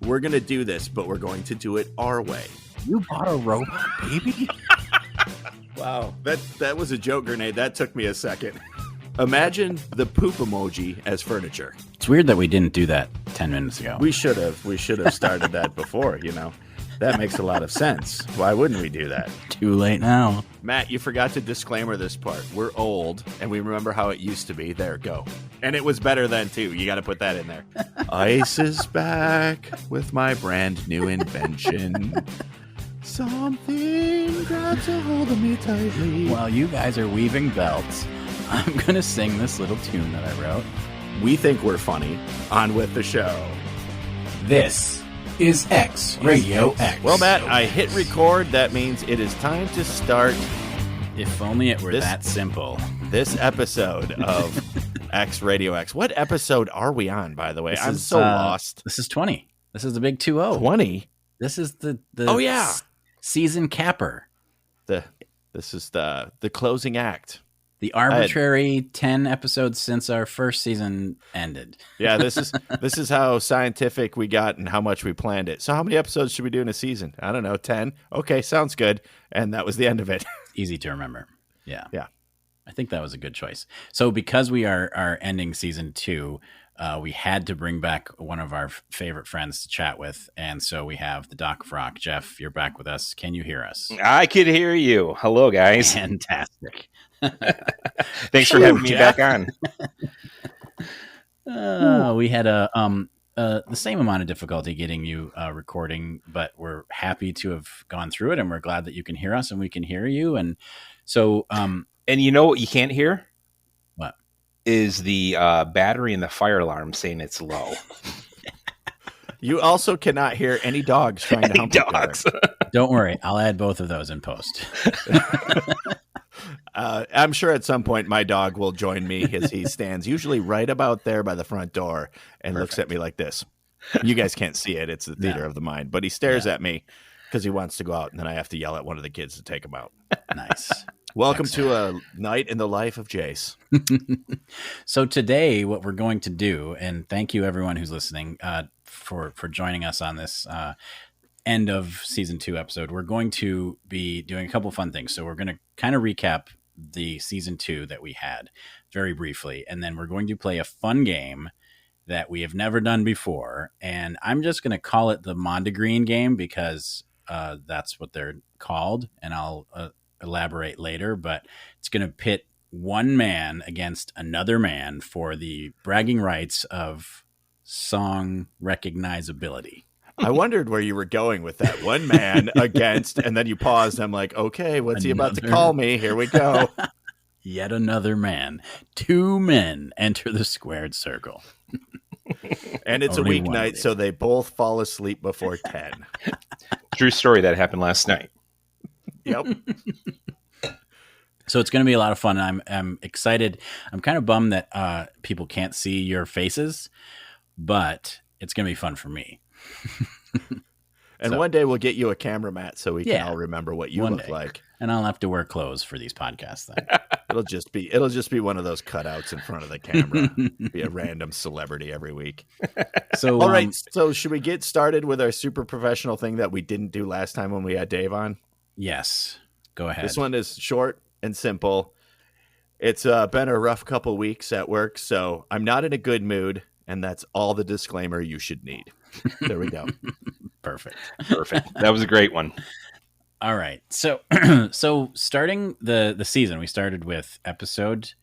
we're going to do this, but we're going to do it our way. You bought a robot, baby? Wow, that was a joke grenade. That took me a second. Imagine the poop emoji as furniture. It's weird that we didn't do that 10 minutes ago. We should have started that before, That makes a lot of sense. Why wouldn't we do that? Too late now. Matt, you forgot to disclaimer this part. We're old, and we remember how it used to be. There, go. And it was better then, too. You got to put that in there. Ice is back with my brand new invention. Something grabs a hold of me tightly. While you guys are weaving belts, I'm going to sing this little tune that I wrote. We think we're funny. On with the show. This is X Radio X. Well, Matt, I hit record. That means it is time to start. If only it were that simple. This episode of X Radio X. What episode are we on, by the way? I'm so lost. This is 20. This is the big 2-0. 20? This is the season capper. This is the closing act. The arbitrary 10 episodes since our first season ended. Yeah, this is how scientific we got and how much we planned it. So how many episodes should we do in a season? I don't know, 10? Okay, sounds good. And that was the end of it. Easy to remember. Yeah. Yeah. I think that was a good choice. So because we are ending season 2, we had to bring back one of our favorite friends to chat with. And so we have the Doc of Rock. Jeff, you're back with us. Can you hear us? I could hear you. Hello, guys. Fantastic. Thanks for having me back on. We had the same amount of difficulty getting you recording, but we're happy to have gone through it, and we're glad that you can hear us and we can hear you. And so, and you know what you can't hear? What is the battery in the fire alarm saying it's low? You also cannot hear any dogs trying to hump dogs. Don't worry, I'll add both of those in post. I'm sure at some point my dog will join me as he stands usually right about there by the front door and looks at me like this. You guys can't see it. It's the theater of the mind. But he stares at me because he wants to go out, and then I have to yell at one of the kids to take him out. Nice. Welcome to a night in the life of Jayce. So today what we're going to do, and thank you everyone who's listening for joining us on this end of season 2 episode. We're going to be doing a couple fun things. So we're going to kind of recap the season 2 that we had very briefly, and then we're going to play a fun game that we have never done before, and I'm just going to call it the Mondegreen game because that's what they're called, and I'll elaborate later. But it's going to pit one man against another man for the bragging rights of song recognizability. I wondered where you were going with that. One man against, and then you paused. I'm like, okay, what's he about to call me? Here we go. Yet another man. 2 men enter the squared circle. And it's a weeknight, so they both fall asleep before 10. True story. That happened last night. Yep. So it's going to be a lot of fun. I'm excited. I'm kind of bummed that people can't see your faces, but it's going to be fun for me. And one day we'll get you a camera, Matt, so we can all remember what you look like. And I'll have to wear clothes for these podcasts then. It'll just be one of those cutouts in front of the camera. Be a random celebrity every week. So all right, so should we get started with our super professional thing that we didn't do last time when we had Dave on? Yes. Go ahead. This one is short and simple. It's been a rough couple weeks at work, so I'm not in a good mood, and that's all the disclaimer you should need. There we go. Perfect. That was a great one. All right. So starting the season, we started with episode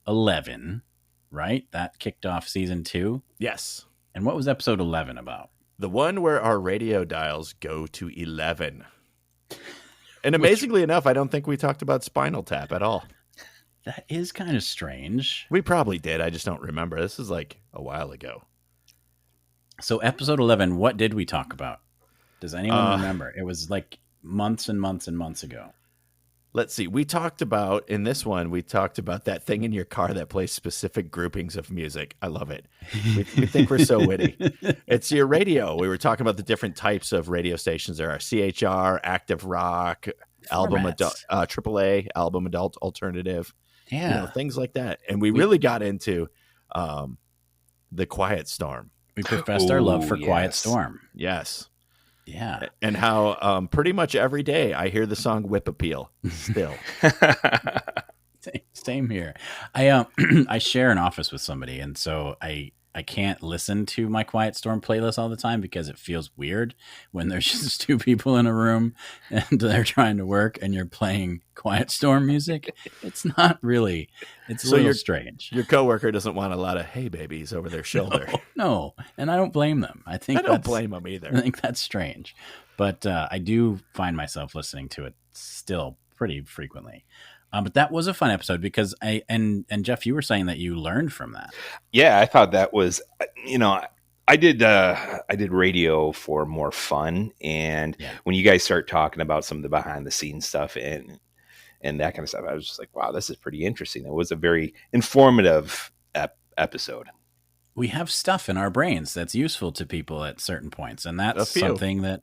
11, right? That kicked off season 2. Yes. And what was episode 11 about? The one where our radio dials go to 11. And amazingly enough, I don't think we talked about Spinal Tap at all. That is kind of strange. We probably did. I just don't remember. This is like a while ago. So episode 11, what did we talk about? Does anyone remember? It was like months and months and months ago. Let's see. We talked about that thing in your car that plays specific groupings of music. I love it. We think we're so witty. It's your radio. We were talking about the different types of radio stations. There are CHR, Active Rock, Album Adult, AAA, Album Adult Alternative. Yeah. Things like that. And we really got into The Quiet Storm. We professed our love Ooh, for Quiet yes. Storm. Yes. Yeah. And how pretty much every day I hear the song Whip Appeal still. Same here. I I share an office with somebody, and so I can't listen to my Quiet Storm playlist all the time because it feels weird when there's just two people in a room and they're trying to work and you're playing Quiet Storm music. It's not really. It's a little strange. Your coworker doesn't want a lot of "Hey babies" over their shoulder. No, and I don't blame them. I don't blame them either. I think that's strange, but I do find myself listening to it still pretty frequently. But that was a fun episode because and Jeff, you were saying that you learned from that. Yeah, I thought that was, I did radio for more fun, and when you guys start talking about some of the behind the scenes stuff and that kind of stuff, I was just like, wow, this is pretty interesting. It was a very informative episode. We have stuff in our brains that's useful to people at certain points, and that's something that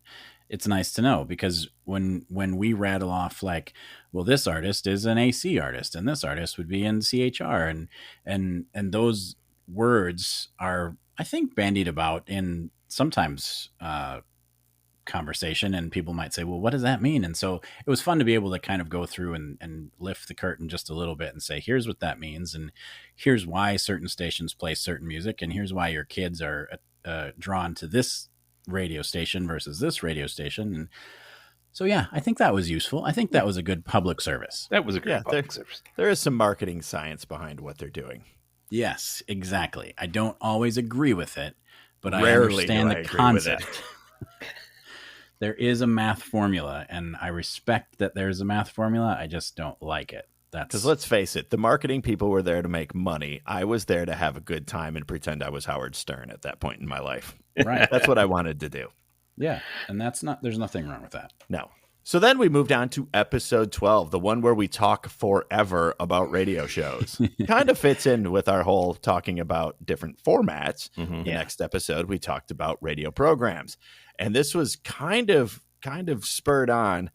it's nice to know, because when we rattle off like, well, this artist is an AC artist and this artist would be in CHR, and those words are, I think, bandied about in sometimes conversation, and people might say, well, what does that mean? And so it was fun to be able to kind of go through and lift the curtain just a little bit and say, here's what that means, and here's why certain stations play certain music, and here's why your kids are drawn to this radio station versus this radio station. And so, yeah, I think that was useful. I think that was a good public service. That was a great public service. There is some marketing science behind what they're doing. Yes, exactly. I don't always agree with it, but I understand the concept. There is a math formula, and I respect that there's a math formula. I just don't like it. Because let's face it, the marketing people were there to make money. I was there to have a good time and pretend I was Howard Stern at that point in my life. Right. That's what I wanted to do. Yeah. And there's nothing wrong with that. No. So then we moved on to episode 12, the one where we talk forever about radio shows. Kind of fits in with our whole talking about different formats. Mm-hmm. The next episode, we talked about radio programs. And this was kind of spurred on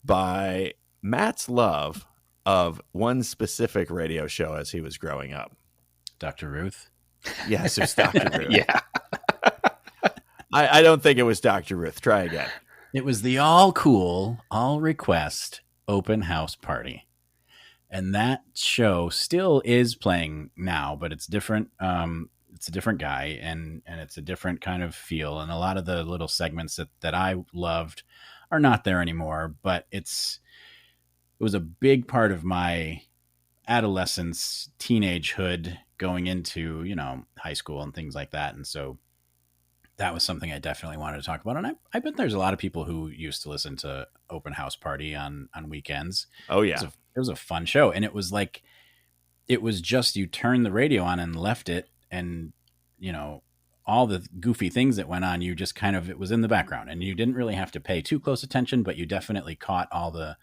by Matt's love of one specific radio show as he was growing up. Dr. Ruth? Yes, it was Dr. Ruth. Yeah. I don't think it was Dr. Ruth. Try again. It was the all cool, all request open house party. And that show still is playing now, but it's different. It's a different guy, and it's a different kind of feel. And a lot of the little segments that I loved are not there anymore, but it was a big part of my adolescence, teenagehood, going into, high school and things like that. And so that was something I definitely wanted to talk about. And I bet there's a lot of people who used to listen to Open House Party on weekends. Oh, yeah. It was a fun show. And it was like, it was just, you turned the radio on and left it. And, all the goofy things that went on, you just it was in the background, and you didn't really have to pay too close attention, but you definitely caught all the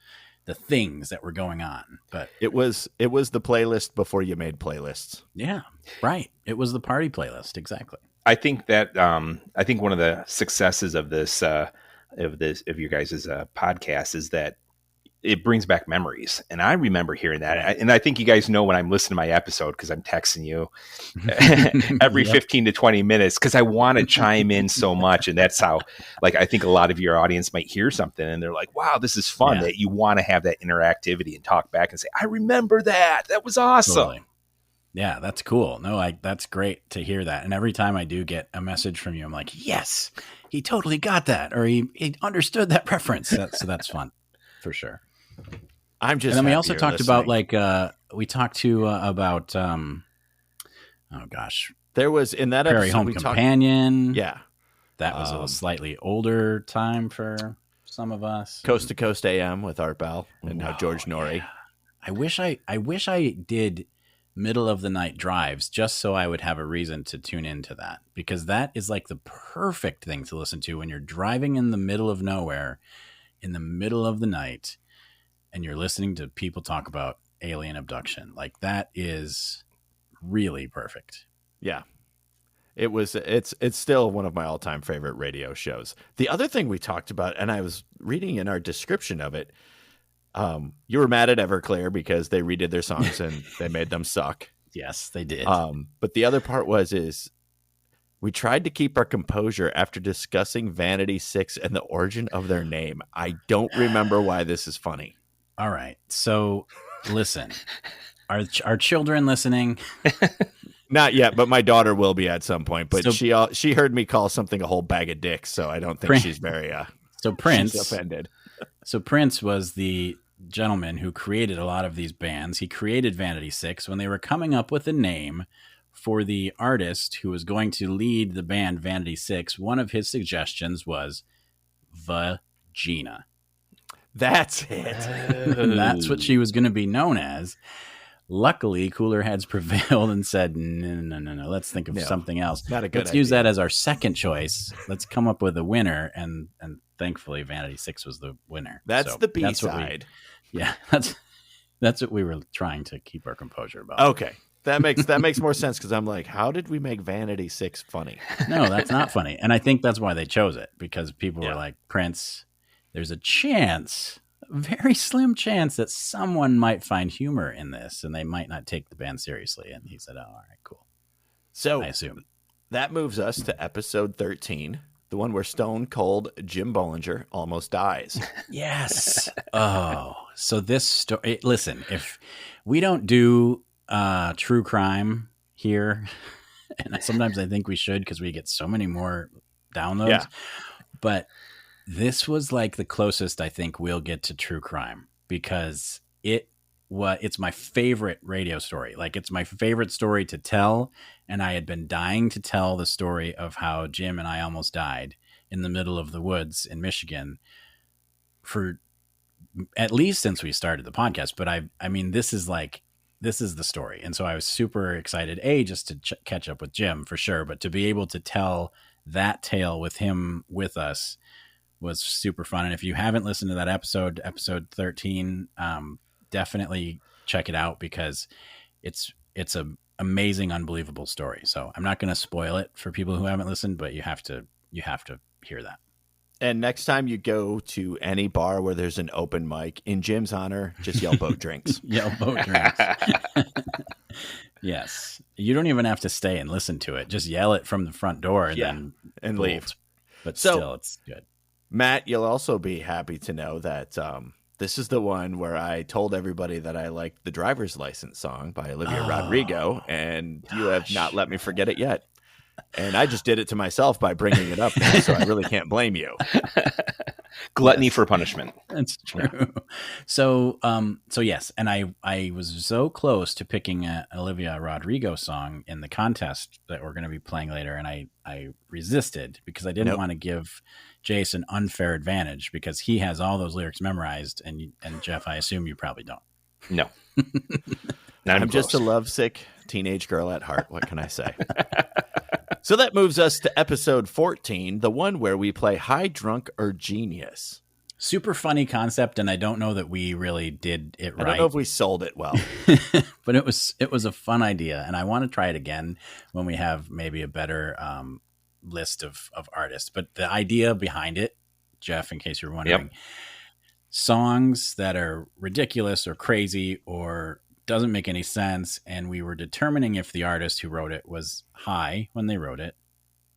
things that were going on. But it was the playlist before you made playlists. Yeah, right. It was the party playlist. Exactly. I think that one of the successes of this of your guys' podcast is that it brings back memories. And I remember hearing that. And I think you guys know when I'm listening to my episode, because I'm texting you every 15 to 20 minutes, because I want to chime in so much. And that's how, I think a lot of your audience might hear something and they're like, wow, this is fun, that you want to have that interactivity and talk back and say, I remember that. That was awesome. Totally. Yeah, that's cool. No, that's great to hear that. And every time I do get a message from you, I'm like, yes, he totally got that. Or he understood that preference. So that's fun for sure. I'm just. And then we also talked about about oh gosh, there was in that Prairie episode Home Companion. Yeah, that was a slightly older time for some of us. Coast to Coast AM with Art Bell and now George Norrie. Yeah. I wish I did middle of the night drives just so I would have a reason to tune into that, because that is like the perfect thing to listen to when you're driving in the middle of nowhere in the middle of the night and you're listening to people talk about alien abduction. Like, that is really perfect. Yeah. It's still one of my all-time favorite radio shows. The other thing we talked about, and I was reading in our description of it, you were mad at Everclear because they redid their songs and they made them suck. Yes, they did. But the other part is We tried to keep our composure after discussing Vanity 6 and the origin of their name. I don't remember why this is funny. All right. So listen, are children listening? Not yet, but my daughter will be at some point. But So- she heard me call something a whole bag of dicks, so I don't think she's very So Prince, she's offended. So Prince was the gentleman who created a lot of these bands. He created Vanity 6 when they were coming up with a name for the artist who was going to lead the band Vanity 6. One of his suggestions was Vagina. That's it. And that's what she was going to be known as. Luckily, cooler heads prevailed and said, no, let's think of something else. Not a good Let's idea. use that as our second choice. Let's come up with a winner. And thankfully, Vanity 6 was the winner. That's So the B that's what we- side. Yeah, that's what we were trying to keep our composure about. Okay. That makes more sense because I'm like, how did we make Vanity 6 funny? No, that's not funny. And I think that's why they chose it, because people Yeah. were like, Prince, there's a chance, a very slim chance that someone might find humor in this and they might not take the band seriously. And he said, oh, all right, cool. So I assume. that moves us to episode 13, the one where Stone Cold Jim Bollinger almost dies. Yes. Oh, so this story, listen, if we don't do true crime here, and sometimes I think we should because we get so many more downloads, Yeah. but this was like the closest I think we'll get to true crime, because it's my favorite radio story. Like, it's my favorite story to tell, and I had been dying to tell the story of how Jim and I almost died in the middle of the woods in Michigan for at least since we started the podcast. But I mean, this is the story. And so I was super excited, just to catch up with Jim for sure, but to be able to tell that tale with him with us was super fun. And if you haven't listened to that episode 13, definitely check it out, because it's a amazing, unbelievable story. So I'm not going to spoil it for people who haven't listened, but you have to hear that. And next time you go to any bar where there's an open mic, in Jim's honor, just yell boat drinks. Yell boat drinks. Yes. You don't even have to stay and listen to it. Just yell it from the front door and then and bolt. leave. But So- still, it's good. Matt, you'll also be happy to know that this is the one where I told everybody that I liked the Driver's License song by Olivia Rodrigo, and you have not let me forget it yet. And I just did it to myself by bringing it up now, so I really can't blame you. Gluttony for punishment. That's true. So yes, and I was so close to picking an Olivia Rodrigo song in the contest that we're going to be playing later, and I resisted because I didn't want to give Jayce an unfair advantage, because he has all those lyrics memorized, and Jeff, I assume you probably don't. No. Not I'm just a close. lovesick teenage girl at heart. What can I say? So that moves us to episode 14, the one where we play High Drunk or Genius. Super funny concept, and I don't know that we really did it I right. don't know if we sold it well. But it was a fun idea, and I want to try it again when we have maybe a better list of artists. But the idea behind it, Jeff, in case you're wondering, songs that are ridiculous or crazy or doesn't make any sense, and we were determining if the artist who wrote it was high when they wrote it,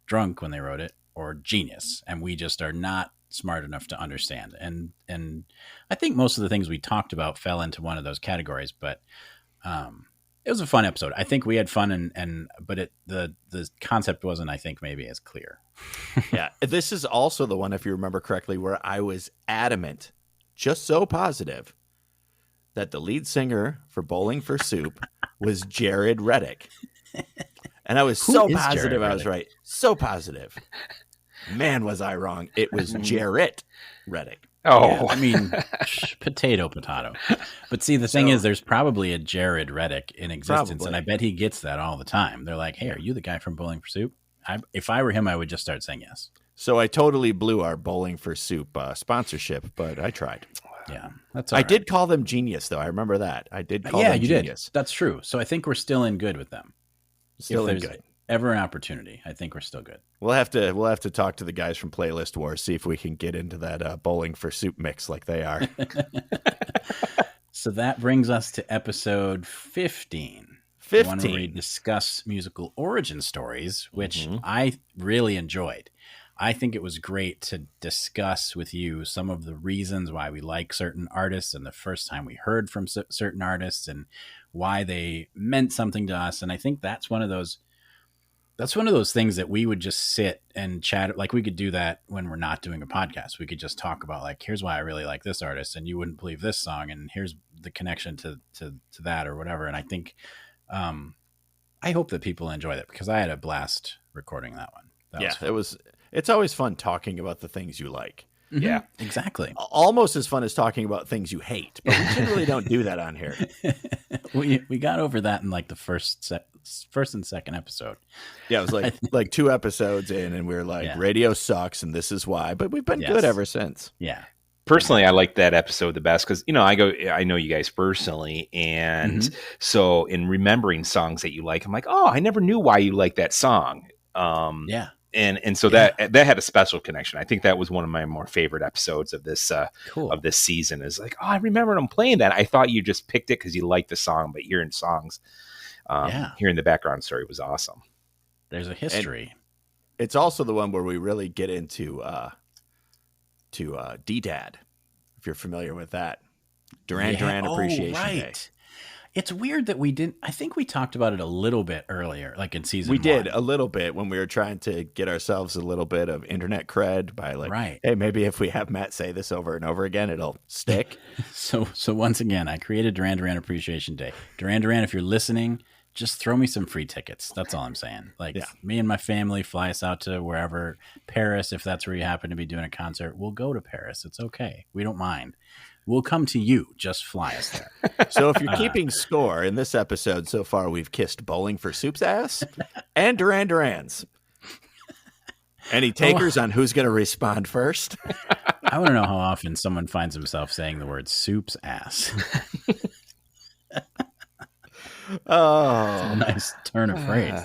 drunk when they wrote it, or genius, and we just are not smart enough to understand. And I think most of the things we talked about fell into one of those categories, but it was a fun episode. I think we had fun, but the concept wasn't, I think, maybe as clear. Yeah, this is also the one, if you remember correctly, where I was adamant, just so positive, that the lead singer for Bowling for Soup was Jared Reddick. And I was Who so is positive Jared I was Reddick? right. So positive. Man, was I wrong. It was Jarrett Reddick. Oh, Yeah, I mean, potato. But see, the thing is, there's probably a Jared Reddick in existence, Probably. and I bet he gets that all the time. They're like, hey, are you the guy from Bowling for Soup? If I were him, I would just start saying yes. So I totally blew our Bowling for Soup sponsorship, but I tried. Yeah, that's I all right. did call them Genius, though. I remember that. I did call Yeah, them you Genius. did. That's true. So I think we're still in good with them. Still if in there's good. ever an opportunity, I think we're still good. We'll have to talk to the guys from Playlist Wars, see if we can get into that Bowling for Soup mix like they are. So that brings us to episode 15. the one where we 15. discuss musical origin stories, which Mhm. I really enjoyed. I think it was great to discuss with you some of the reasons why we like certain artists and the first time we heard from certain artists and why they meant something to us. And I think that's one of those things that we would just sit and chat. Like we could do that when we're not doing a podcast. We could just talk about like, here's why I really like this artist and you wouldn't believe this song. And here's the connection to that or whatever. And I think, I hope that people enjoy that because I had a blast recording that one. That was fun. It's always fun talking about the things you like. Mm-hmm. Yeah, exactly. Almost as fun as talking about things you hate, but we generally don't do that on here. we got over that in like the first and second episode. Yeah, it was like 2 episodes in, and we were like, radio sucks, and this is why. But we've been good ever since. Yeah. Personally, I like that episode the best because, I know you guys personally. And so in remembering songs that you like, I'm like, oh, I never knew why you like that song. And so that had a special connection. I think that was one of my more favorite episodes of this of this season. Is like, oh, I remember them playing that. I thought you just picked it because you liked the song, but hearing songs, hearing the background story was awesome. There's a history. And it's also the one where we really get into D-Dad, if you're familiar with that. Duran Appreciation Day. It's weird that we didn't. I think we talked about it a little bit earlier, like in season 1. We did a little bit when we were trying to get ourselves a little bit of internet cred by like, hey, maybe if we have Matt say this over and over again, it'll stick. So once again, I created Duran Appreciation Day. Duran, if you're listening, just throw me some free tickets. That's all I'm saying. Like me and my family fly us out to wherever, Paris, if that's where you happen to be doing a concert, we'll go to Paris. It's okay. We don't mind. We'll come to you. Just fly us there. So if you're keeping score in this episode so far, we've kissed Bowling for Soup's ass and Duran's. Any takers on who's going to respond first? I want to know how often someone finds himself saying the word soup's ass. Oh, a nice turn of phrase.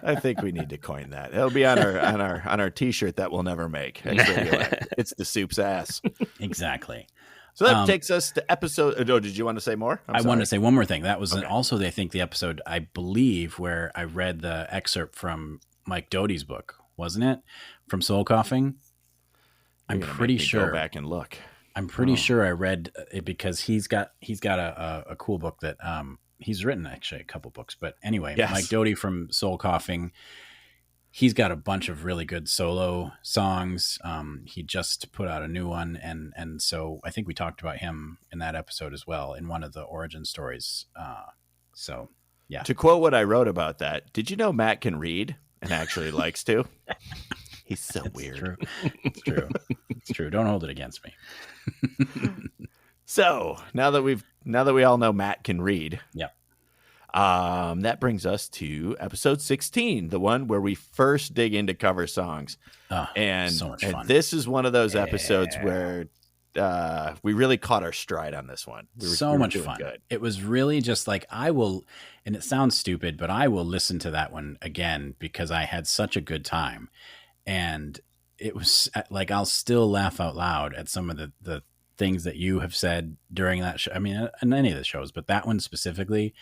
I think we need to coin that. It'll be on our T-shirt that we'll never make. It's the soup's ass. Exactly. So that takes us to episode. Oh, did you want to say more? I wanted to say one more thing. That was also, I think, the episode, I believe, where I read the excerpt from Mike Doty's book, wasn't it? From Soul Coughing. I'm pretty sure. Go back and look. I'm pretty sure I read it because he's got a cool book that he's written actually a couple books. But anyway, Mike Doty from Soul Coughing. He's got a bunch of really good solo songs. He just put out a new one. And so I think we talked about him in that episode as well, in one of the origin stories. So, yeah. To quote what I wrote about that, did you know Matt can read and actually likes to? He's so weird. It's true. Don't hold it against me. So now that we all know Matt can read. Yep. That brings us to episode 16, the one where we first dig into cover songs. And so much fun. And this is one of those episodes where we really caught our stride on this one. We were much fun. Good. It was really just like, and it sounds stupid, but I will listen to that one again because I had such a good time. And it was like, I'll still laugh out loud at some of the things that you have said during that show. I mean, in any of the shows, but that one specifically,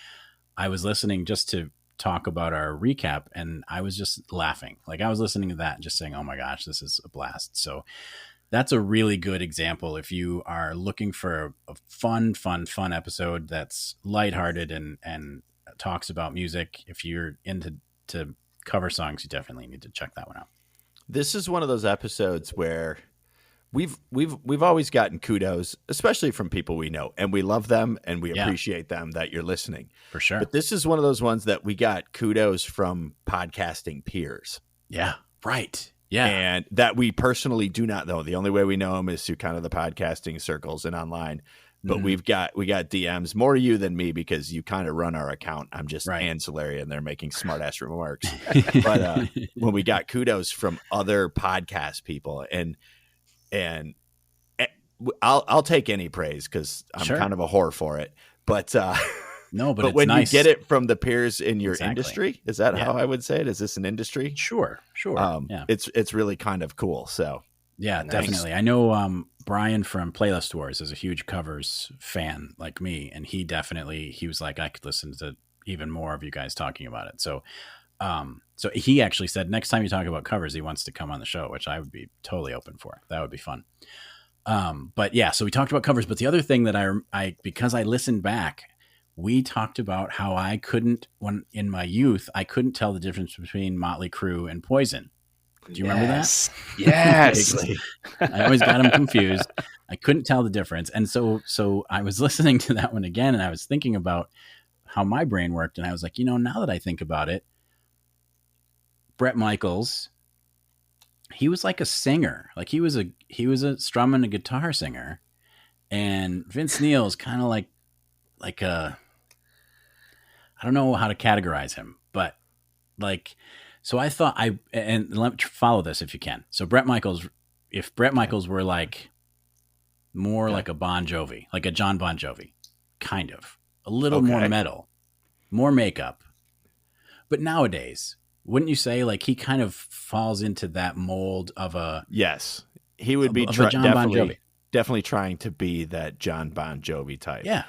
I was listening just to talk about our recap and I was just laughing. Like I was listening to that and just saying, oh my gosh, this is a blast. So that's a really good example. If you are looking for a fun episode that's lighthearted and talks about music, if you're into cover songs, you definitely need to check that one out. This is one of those episodes where we've always gotten kudos, especially from people we know, and we love them and we appreciate them that you're listening. For sure. But this is one of those ones that we got kudos from podcasting peers. Yeah. Right. Yeah. And that we personally do not know. The only way we know them is through kind of the podcasting circles and online. But we got DMs, more you than me, because you kind of run our account. I'm just ancillary and they're making smart ass remarks. But when we got kudos from other podcast people and I'll take any praise because I'm kind of a whore for it. But no, but but it's when nice. You get it from the peers in your industry, is that how I would say it? Is this an industry? Sure. It's really kind of cool. So yeah, definitely. I know Brian from Playlist Wars is a huge covers fan like me, and he was like, I could listen to even more of you guys talking about it. So so he actually said next time you talk about covers, he wants to come on the show, which I would be totally open for. That would be fun. But yeah, so we talked about covers. But the other thing that I because I listened back, we talked about how I couldn't, when in my youth, I couldn't tell the difference between Motley Crue and Poison. Do you remember that? Yes. I always got them confused. I couldn't tell the difference. And so I was listening to that one again, and I was thinking about how my brain worked. And I was like, now that I think about it, Bret Michaels, he was like a singer. Like he was a strumming a guitar singer. And Vince Neil is kind of like a, I don't know how to categorize him, but like, so I thought and let me follow this if you can. So if Bret Michaels were like more like a Bon Jovi, like a John Bon Jovi, kind of a little more metal, more makeup. But nowadays, wouldn't you say like he kind of falls into that mold of a, yes, he would be definitely trying to be that John Bon Jovi type. Yeah.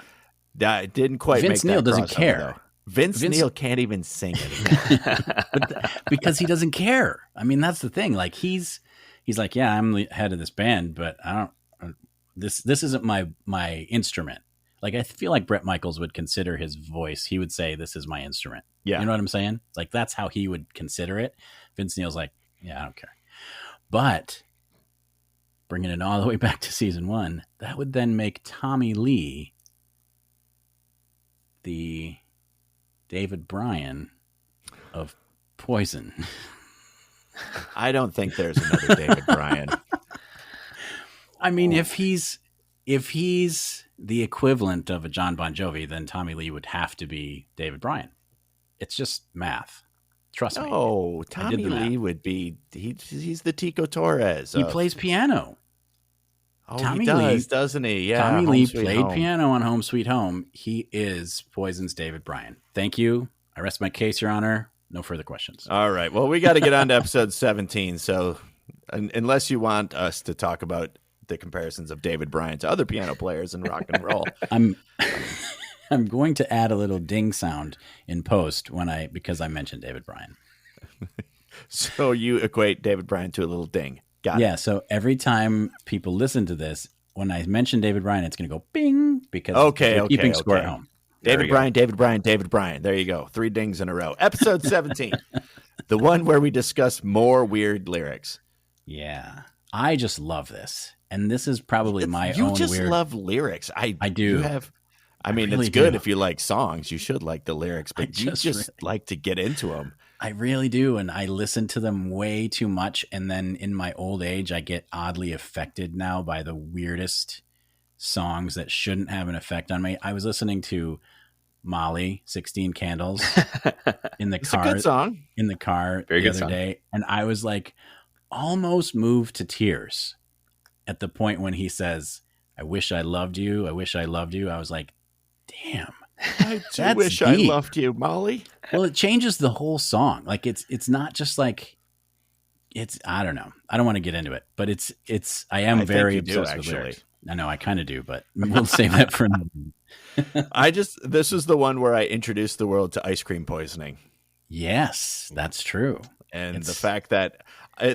That didn't quite Vince make Neil that doesn't crossover, care. Though. Vince Neil can't even sing anymore. Because he doesn't care. I mean, that's the thing. Like he's like, yeah, I'm the head of this band, but I don't. This isn't my instrument. Like I feel like Bret Michaels would consider his voice. He would say, "This is my instrument." Yeah, you know what I'm saying? Like that's how he would consider it. Vince Neil's like, yeah, I don't care. But bringing it all the way back to season 1, that would then make Tommy Lee the David Bryan of Poison. I don't think there's another David Bryan. I mean, if he's the equivalent of a John Bon Jovi, then Tommy Lee would have to be David Bryan. It's just math. Trust me. Oh, Tommy Lee would be he's the Tico Torres. He plays piano. Oh, Tommy Lee, doesn't he? Yeah. Tommy Lee played piano on Home Sweet Home. He is Poison's David Bryan. Thank you. I rest my case, Your Honor. No further questions. All right. Well, we got to get on to episode 17. So unless you want us to talk about the comparisons of David Bryan to other piano players in rock and roll, I'm going to add a little ding sound in post because I mentioned David Bryan. So you equate David Bryan to a little ding. Got it. So every time people listen to this, when I mention David Bryan, it's going to go bing because they're keeping score at home. David Bryan, David Bryan, David Bryan. There you go. 3 dings in a row. Episode 17. The one where we discuss more weird lyrics. Yeah. I just love this. And this is probably my own weird... You just love lyrics. I do. I mean, really it's good if you like songs. You should like the lyrics, but you just like to get into them. I really do. And I listen to them way too much. And then in my old age, I get oddly affected now by the weirdest songs that shouldn't have an effect on me. I was listening to Molly, 16 Candles in the car. It's a good song. In the car the other day. And I was like almost moved to tears at the point when he says, I wish I loved you. I wish I loved you. I was like, damn. I do wish deep. I loved you, Molly. Well, it changes the whole song. Like it's not just like I don't know. I don't want to get into it, but I am very obsessed with lyrics. I know I kind of do, but we'll save that for another. This is the one where I introduced the world to ice cream poisoning. Yes, that's true. And the fact that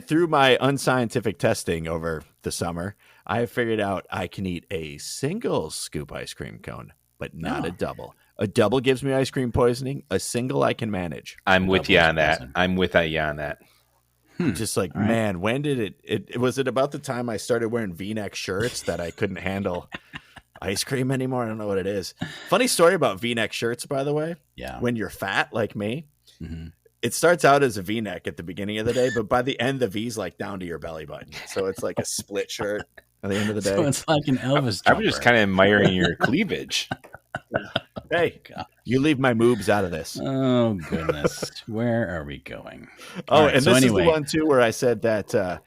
through my unscientific testing over the summer, I have figured out I can eat a single scoop ice cream cone, but not a double. A double gives me ice cream poisoning. A single I can manage. I'm with you on that. I'm with you on that. Just like, man, when did it was it about the time I started wearing V-neck shirts that I couldn't handle ice cream anymore? I don't know what it is. Funny story about V-neck shirts, by the way. Yeah. When you're fat like me, it starts out as a V-neck at the beginning of the day, but by the end, the V's like down to your belly button. So it's like a split shirt at the end of the day. So it's like an Elvis jumper. I'm just kind of admiring your cleavage. Hey, you leave my moobs out of this. Oh, goodness. Where are we going? This is the one, too, where I said that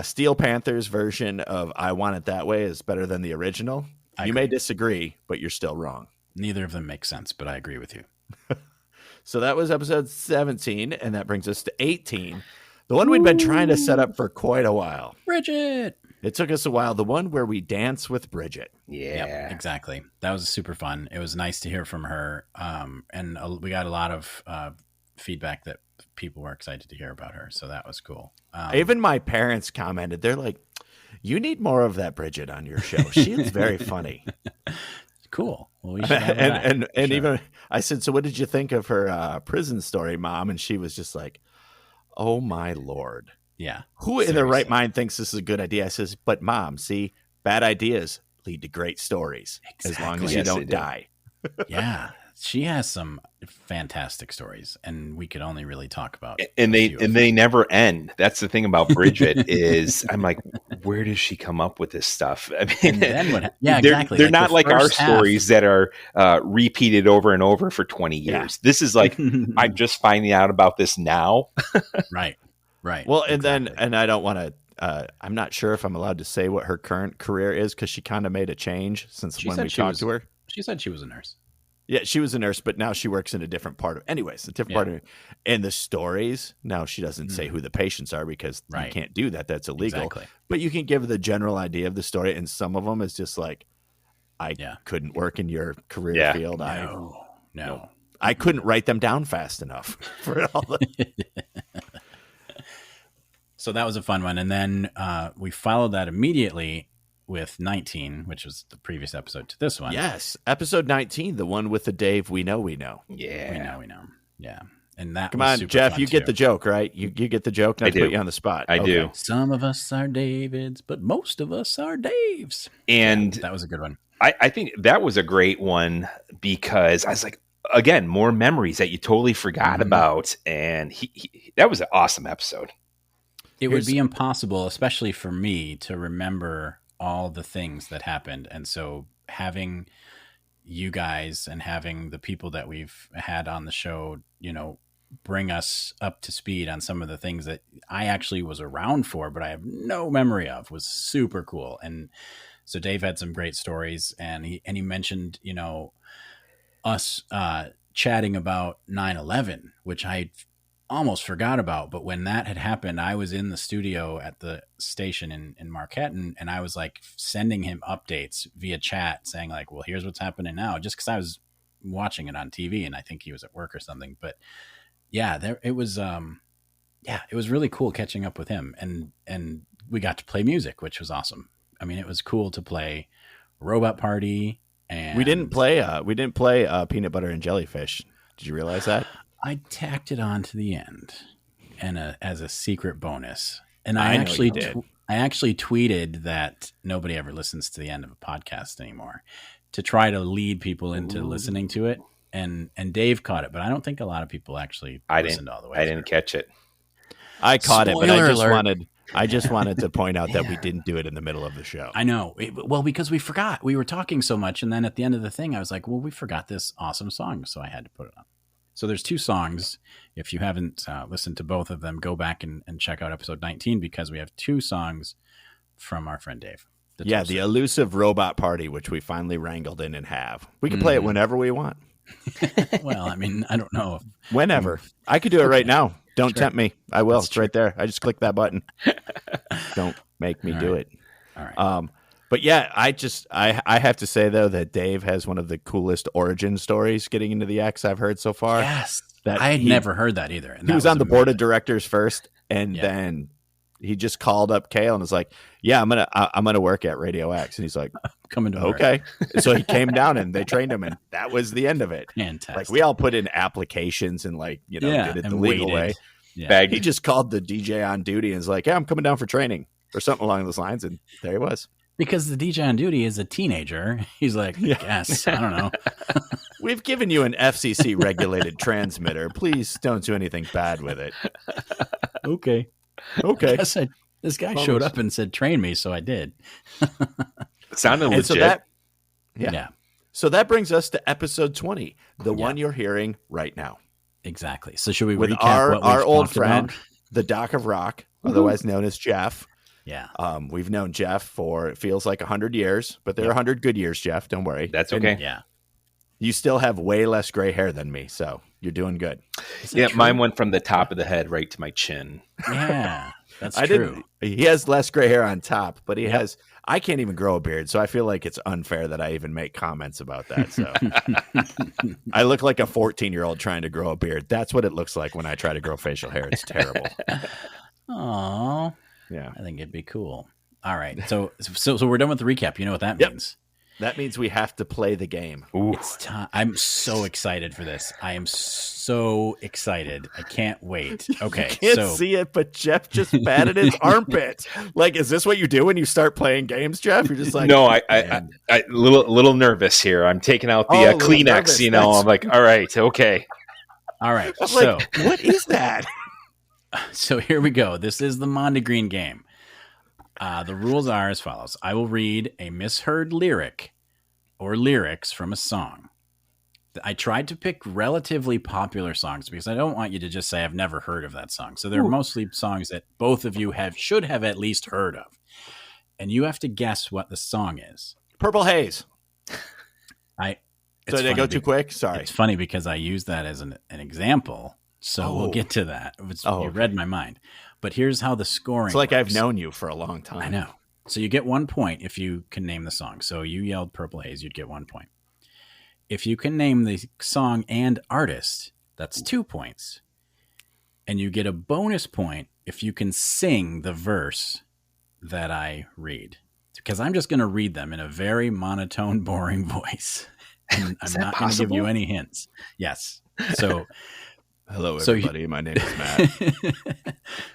Steel Panther's version of I Want It That Way is better than the original. You may disagree, but you're still wrong. Neither of them make sense, but I agree with you. So that was episode 17, and that brings us to 18. The one we'd been trying to set up for quite a while. Bridget! It took us a while. The one where we dance with Bridget. Yeah. Yep, exactly. That was super fun. It was nice to hear from her. And we got a lot of feedback that people were excited to hear about her. So that was cool. Even my parents commented. They're like, you need more of that Bridget on your show. She is very funny. Cool. Well, we should have her back, and for sure. even I said, so what did you think of her prison story, Mom? And she was just like, oh, my Lord. Yeah. Who in their right mind thinks this is a good idea? I says, but Mom, see, bad ideas lead to great stories as long as Exactly. you Yes, they don't do. die. Yeah. She has some fantastic stories, and we could only really talk about And a few of them. they never end. That's the thing about Bridget is I'm like, where does she come up with this stuff? I mean, And then what? Yeah, they're, exactly. They're not the like our first half- stories that are repeated over and over for 20 years. Yeah. This is like, I'm just finding out about this now. right. Well, and exactly. then I don't want to. I'm not sure if I'm allowed to say what her current career is because she kind of made a change since She when said we she talked was- to her. She said she was a nurse. Yeah, she was a nurse, but now she works in a different part of. Anyways, a different part of. And the stories now she doesn't say who the patients are because you Right. can't do that. That's illegal. Exactly. But you can give the general idea of the story, and some of them is just like, I Yeah. couldn't work in your career Yeah. field. No. I couldn't write them down fast enough for all the. So that was a fun one. And then we followed that immediately with 19, which was the previous episode to this one. Yes, episode 19, the one with the Dave. We know. Yeah. We know. Yeah. And that Come was on, super Jeff, fun you get too. the joke, right? You get the joke. Not I to do. put you on the spot. I do. Some of us are Davids, but most of us are Daves. And That was a good one. I think that was a great one because I was like, again, more memories that you totally forgot Mhm. about. And that was an awesome episode. It would Here's- be impossible, especially for me, to remember all the things that happened. And so having you guys and having the people that we've had on the show, bring us up to speed on some of the things that I actually was around for, but I have no memory of, was super cool. And so Dave had some great stories, and he mentioned, us chatting about 9/11, which I almost forgot about. But when that had happened, I was in the studio at the station in Marquette, and I was like sending him updates via chat saying like, well, here's what's happening now, just because I was watching it on TV and I think he was at work or something. But yeah, it was really cool catching up with him, and we got to play music, which was awesome. I mean, it was cool to play Robot Party, and We didn't play Peanut Butter and Jellyfish. Did you realize that? I tacked it on to the end, and as a secret bonus. And I I know actually you did. I actually tweeted that nobody ever listens to the end of a podcast anymore, to try to lead people into listening to it. And Dave caught it, but I don't think a lot of people actually listened all the way. I didn't catch it. I caught it, but I Spoiler just alert. wanted to point out that we didn't do it in the middle of the show. I know. Well, because we forgot. We were talking so much, and then at the end of the thing, I was like, well, we forgot this awesome song, so I had to put it on. So there's 2 songs. If you haven't listened to both of them, go back and check out episode 19, because we have 2 songs from our friend Dave. Yeah, the elusive Robot Party, which we finally wrangled in and have. We can play it whenever we want. Well, I mean, I don't know. Whenever. I could do it right now. Don't Sure. tempt me. I will. That's It's right there. I just click that button. Don't make me All do right. it. All right. But yeah, I have to say though that Dave has one of the coolest origin stories getting into the X I've heard so far. Yes. that I had he- never heard that either. And He that was on the board of amazing. directors first, and Yeah. then he just called up Kale and was like, "Yeah, I'm gonna work at Radio X." And he's like, coming to work. "Okay." So he came down and they trained him, and that was the end of it. Fantastic. Like we all put in applications and did it the and legal waited. way. Yeah. Bag He just called the DJ on duty and was like, "Yeah, I'm coming down for training," or something along those lines, and there he was. Because the DJ on duty is a teenager. He's like, yes, I don't know. We've given you an FCC regulated transmitter. Please don't do anything bad with it. Okay. Okay. This guy showed up and said, train me. So I did. sounded And legit. so that, Yeah, So that brings us to episode 20, the one you're hearing right now, exactly. So should we with recap what our we've old talked friend, about? the Doc of Rock, otherwise known as Jeff. Yeah. We've known Jeff for, it feels like 100 years, but there are 100 good years, Jeff. Don't worry. That's And okay. Yeah. you still have way less gray hair than me, so you're doing good. Is that Yeah, true? mine went from the top of the head right to my chin. Yeah. That's I true. He has less gray hair on top, but he has. I can't even grow a beard, so I feel like it's unfair that I even make comments about that. So I look like a 14-year-old trying to grow a beard. That's what it looks like when I try to grow facial hair. It's terrible. Oh, Yeah, I think it'd be cool. All right, so we're done with the recap. You know what that means? That means we have to play the game. Ooh. It's time. I'm so excited for this. I am so excited. I can't wait. Okay, Can't see it, but Jeff just patted his armpit. Like, is this what you do when you start playing games, Jeff? You're just like, no, I little nervous here. I'm taking out the Kleenex. Nervous. I'm like, all right, okay. All right. I'm So like, what is that? So here we go. This is the Mondegreen game. The rules are as follows. I will read a misheard lyric or lyrics from a song. I tried to pick relatively popular songs because I don't want you to just say I've never heard of that song. So they're mostly songs that both of you should have at least heard of. And you have to guess what the song is. Purple Haze. Did I go too quick? Sorry. It's funny because I used that as an example. So we'll get to that. You read my mind. But here's how the scoring It's like works. I've known you for a long time. I know. So you get 1 point if you can name the song. So you yelled Purple Haze, you'd get 1 point. If you can name the song and artist, that's 2 points. And you get a bonus point if you can sing the verse that I read. Because I'm just going to read them in a very monotone, boring voice. And I'm not going to give you any hints. Yes. So... Hello, everybody. My name is Matt.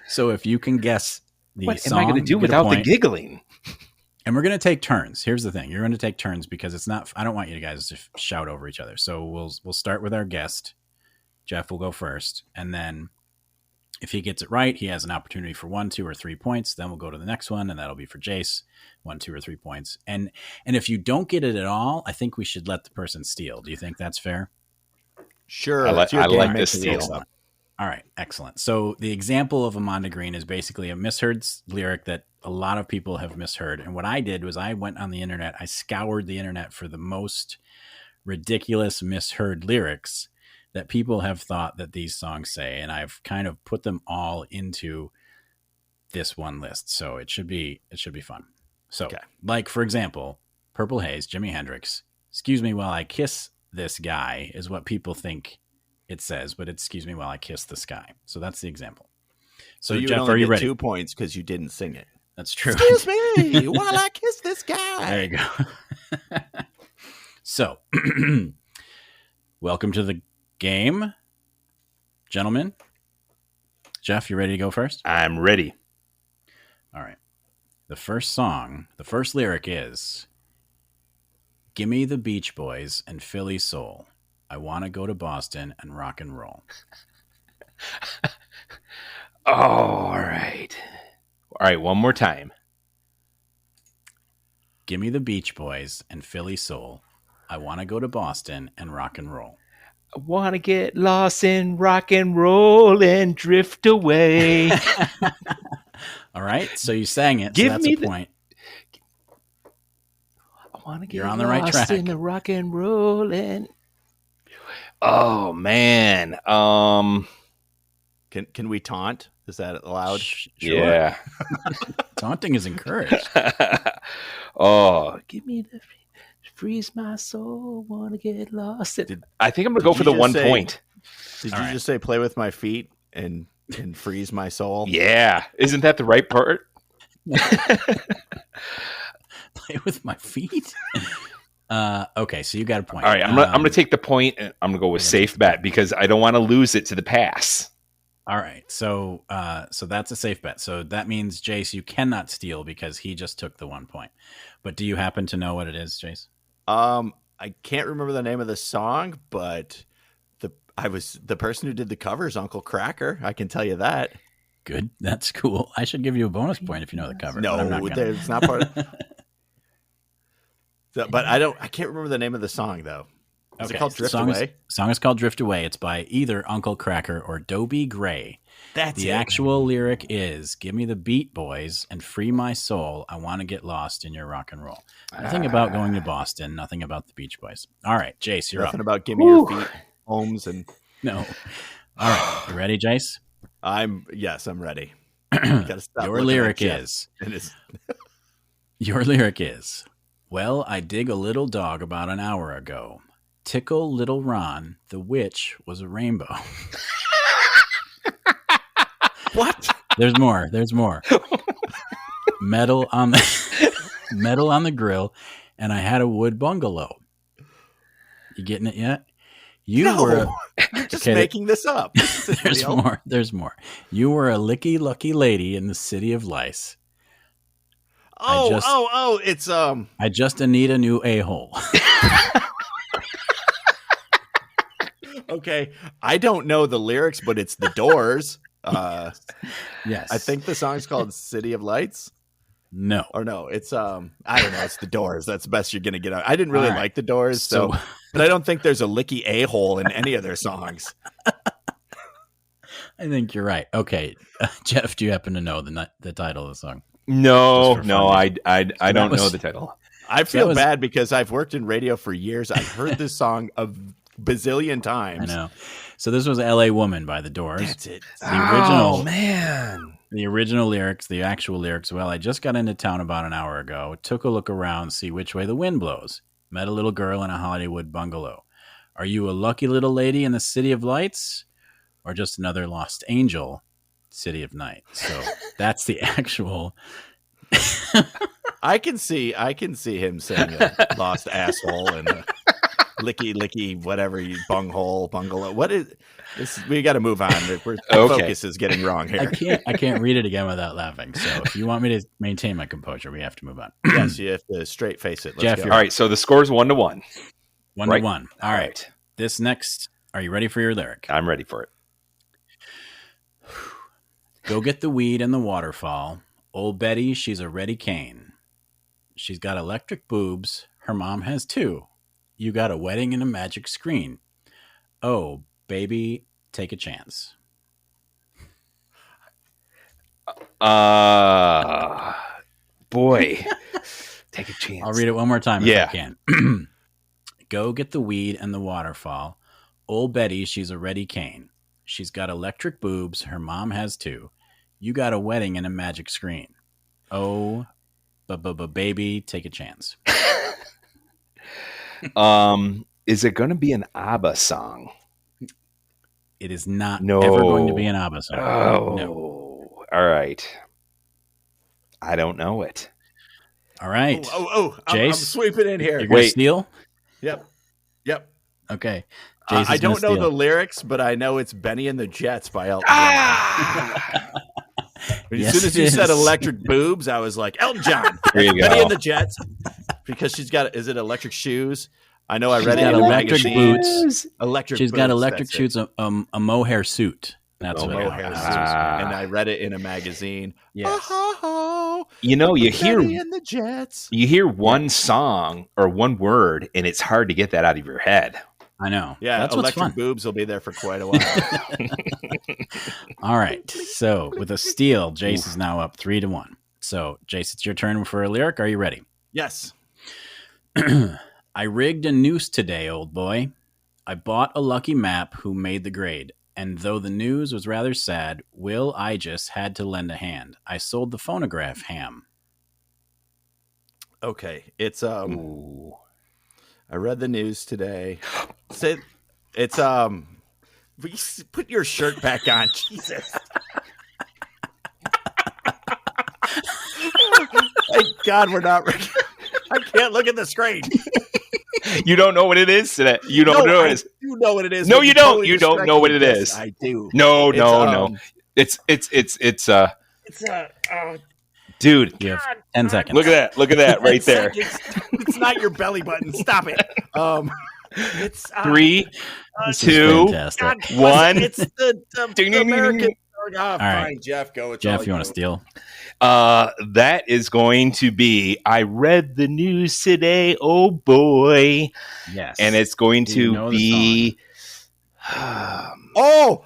So if you can guess the What song, am I going to do without the giggling? And we're going to take turns. Here's the thing: you're going to take turns because it's not. I don't want you guys to shout over each other. So we'll start with our guest. Jeff will go first, and then if he gets it right, he has an opportunity for 1, 2, or 3 points. Then we'll go to the next one, and that'll be for Jayce, 1, 2, or 3 points. And if you don't get it at all, I think we should let the person steal. Do you think that's fair? Sure. I like this deal. deal. All right, excellent. So the example of a Mondegreen is basically a misheard lyric that a lot of people have misheard. And what I did was I went on the internet, I scoured the internet for the most ridiculous misheard lyrics that people have thought that these songs say. And I've kind of put them all into this one list. So it should be fun. So like, for example, Purple Haze, Jimi Hendrix, excuse me while I kiss this guy is what people think it says, but it's excuse me while I kiss the sky. So that's the example. So you Jeff, only are you get ready? 2 points because you didn't sing it. That's true. Excuse me while I kiss this guy. There you go. So, welcome to the game, gentlemen. Jeff, you ready to go first? I'm ready. All right. The first lyric is, "Gimme the Beach Boys and Philly Soul. I want to go to Boston and rock and roll." All right. All right, one more time. "Gimme the Beach Boys and Philly Soul. I want to go to Boston and rock and roll." I want to get lost in rock and roll and drift away. All right, so you sang it, Give so that's me a point. I want to get You're on the right lost track. in the rock and roll and... Oh, man. Can we taunt? Is that allowed? Sure. Yeah. Taunting is encouraged. Oh, give me the... Freeze my soul, want to get lost. I think I'm going to go for the 1 point. Did you just say play with my feet and freeze my soul? Yeah. Isn't that the right part? Play with my feet? Okay, so you got a point. All right, I'm going to take the point, and I'm going to go with safe bet because I don't want to lose it to the pass. All right, so that's a safe bet. So that means, Jayce, you cannot steal because he just took the 1 point. But do you happen to know what it is, Jayce? I can't remember the name of the song, but the person who did the cover is Uncle Cracker. I can tell you that. Good, that's cool. I should give you a bonus point if you know the cover. No, but I'm not gonna. it's not part of. But I can't remember the name of the song though. Is it called Drift Away? The song is called Drift Away. It's by either Uncle Cracker or Dobie Gray. That's the it. actual lyric is, "Give me the Beat Boys and free my soul. I want to get lost in your rock and roll." Nothing about going to Boston. Nothing about the Beach Boys. All right, Jayce, you're Nothing up. about give me your feet, Holmes, and No. All right, you ready, Jayce? Yes, I'm ready. Gotta stop Your looking lyric at Jeff is, and his- your lyric is, well, I dig a little dog about an hour ago. Tickle little Ron, the witch was a rainbow. what? There's more. There's more. Metal on the grill, and I had a wood bungalow. You getting it yet? You No, were you're just okay, making this up. This isn't there's real. more. There's more. You were a licky lucky lady in the city of lice. It's I just need a new a-hole. okay. I don't know the lyrics, but it's The Doors. Yes. I think the song's called City of Lights. No. Or no, it's I don't know, it's The Doors. That's the best you're gonna get out. I didn't really All right. like The Doors, so but I don't think there's a licky a-hole in any of their songs. I think you're right. Okay. Jeff, do you happen to know the title of the song? No, Just for no, fun. I don't was- know the title. I feel was- bad because I've worked in radio for years. I've heard this song a bazillion I times. know. So this was L.A. Woman by The Doors. That's it. The original, Oh, man. the original lyrics, the actual lyrics. Well, I just got into town about an hour ago. Took a look around, see which way the wind blows. Met a little girl in a Hollywood bungalow. Are you a lucky little lady in the city of lights, or just another lost angel, city of night? So that's the actual. I can see him saying a lost asshole and a licky whatever you bungalow. What is this? We got to move on. The focus is getting wrong I here. can't read it again without laughing. So if you want me to maintain my composure, we have to move on. Yes, you have to straight face it. Let's Jeff, go. you're All right, so the score's 1-1. 1-1. All right. This next, are you ready for your lyric? I'm ready for it. Go get the weed and the waterfall. Old Betty, she's a ready cane. She's got electric boobs. Her mom has two. You got a wedding and a magic screen. Oh, baby, take a chance. Boy, take a chance. I'll read it one more time if Yeah. I can. Go get the weed and the waterfall. Old Betty, she's a ready cane. She's got electric boobs. Her mom has two. You got a wedding and a magic screen. Oh, baby, take a chance. Is it going to be an ABBA song? It is not No. ever going to be an ABBA song. Oh, No. all right. I don't know it. All right. I'm Jayce? sweeping in here. You're going to Wait. steal? Yep. Okay. Jayce I is gonna don't know steal. the lyrics, but I know it's Benny and the Jets by Elton Ah! John. Yes, As soon as it you said is. electric boobs, I was like, Elton John. There you Benny go. and the Jets. Because she's got, is it electric shoes? I know I She's read it got in a electric magazine. boots. Electric She's got boots, electric that's it. shoots, a mohair suit. That's Oh, what I mohair got. suits. Ah. And I read it in a magazine. Yes. Oh, You know, you hear Benny and the Jets. one song or one word, and it's hard to get that out of your head. I know. Yeah, That's what's electric fun. boobs will be there for quite a while. All right. So with a steal, Jayce is now up 3-1. So Jayce, it's your turn for a lyric. Are you ready? Yes. I rigged a noose today, old boy. I bought a lucky map who made the grade. And though the news was rather sad, Will I just had to lend a hand. I sold the phonograph ham. Okay. It's Ooh. I read the news today. It's put your shirt back on. Jesus. Thank God we're not. I can't look at the screen. You don't know what it is today. You don't know what it is. You know what it is. No, but you don't. totally You don't know what it distracted me. is. Yes, I do. No, It's, no. It's It's dude. You have 10 seconds. Look at that right 10 there. seconds. It's not your belly button. Stop it. It's 3, This is 2, fantastic. God, 1. It's the American. Oh, fine, Jeff. Go. It's Jeff, all you want to steal? That is going to be. I read the news today. Oh boy, Yes. and it's going Do you to know the be. Oh,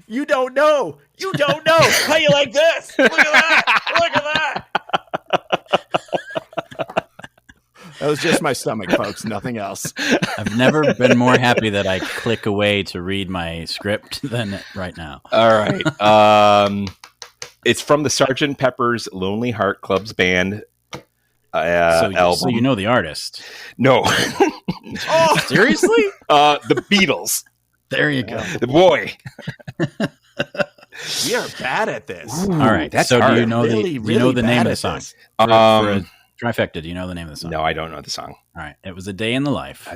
you don't know. You don't know. How you like this? Look at that. Look at that. That was just my stomach, folks. Nothing else. I've never been more happy that I click away to read my script than right now. All right. It's from the Sgt. Pepper's Lonely Heart Club's Band album. So you know the artist. No. Oh, seriously? The Beatles. There you go. The boy. We are bad at this. All right. That's so hard. do you know Really, do you know really the name bad of the at song? this. For a trifecta, do you know the name of the song? No, I don't know the song. All right. It was A Day in the Life.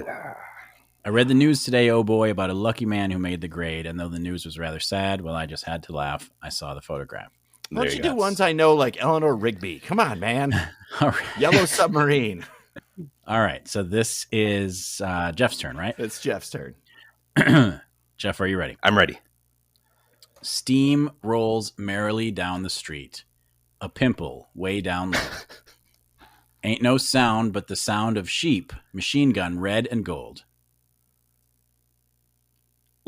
I read the news today, oh boy, about a lucky man who made the grade. And though the news was rather sad, well, I just had to laugh. I saw the photograph. Why don't you do ones I know, like Eleanor Rigby? Come on, man. All right. Yellow Submarine. All right. So this is Jeff's turn, right? It's Jeff's turn. Jeff, are you ready? I'm ready. Steam rolls merrily down the street. A pimple way down low. Ain't no sound but the sound of sheep. Machine gun red and gold.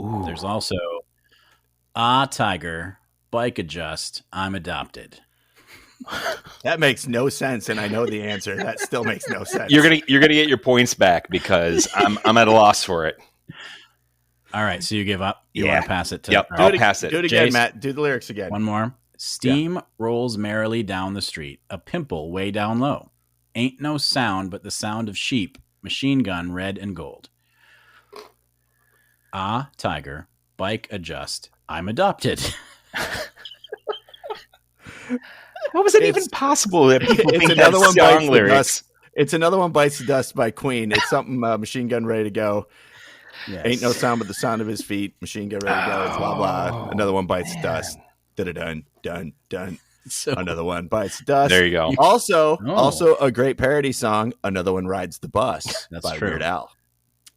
Ooh. There's also tiger, bike adjust, I'm adopted. That makes no sense, and I know the answer. That still makes no sense. You're gonna get your points back because I'm at a loss for it. All right, so you give up. You want to pass it to? Yep, All right. I'll pass it. Do it again, Jayce. Matt. Do the lyrics again. One more. Steam rolls merrily down the street. A pimple way down low. Ain't no sound but the sound of sheep. Machine gun red and gold. Tiger, bike adjust, I'm adopted. How was it even possible that people It's think another that's one bites song the lyrics? dust. It's another one bites the dust by Queen. It's something Machine Gun Ready to Go. Yes. Ain't no sound but the sound of his feet. Machine Gun Ready to Go. It's blah blah. Another one bites the dust. Dun dun dun. So, Another one bites the dust. There you go. Also a great parody song. Another one rides the bus. That's by true. Weird Al.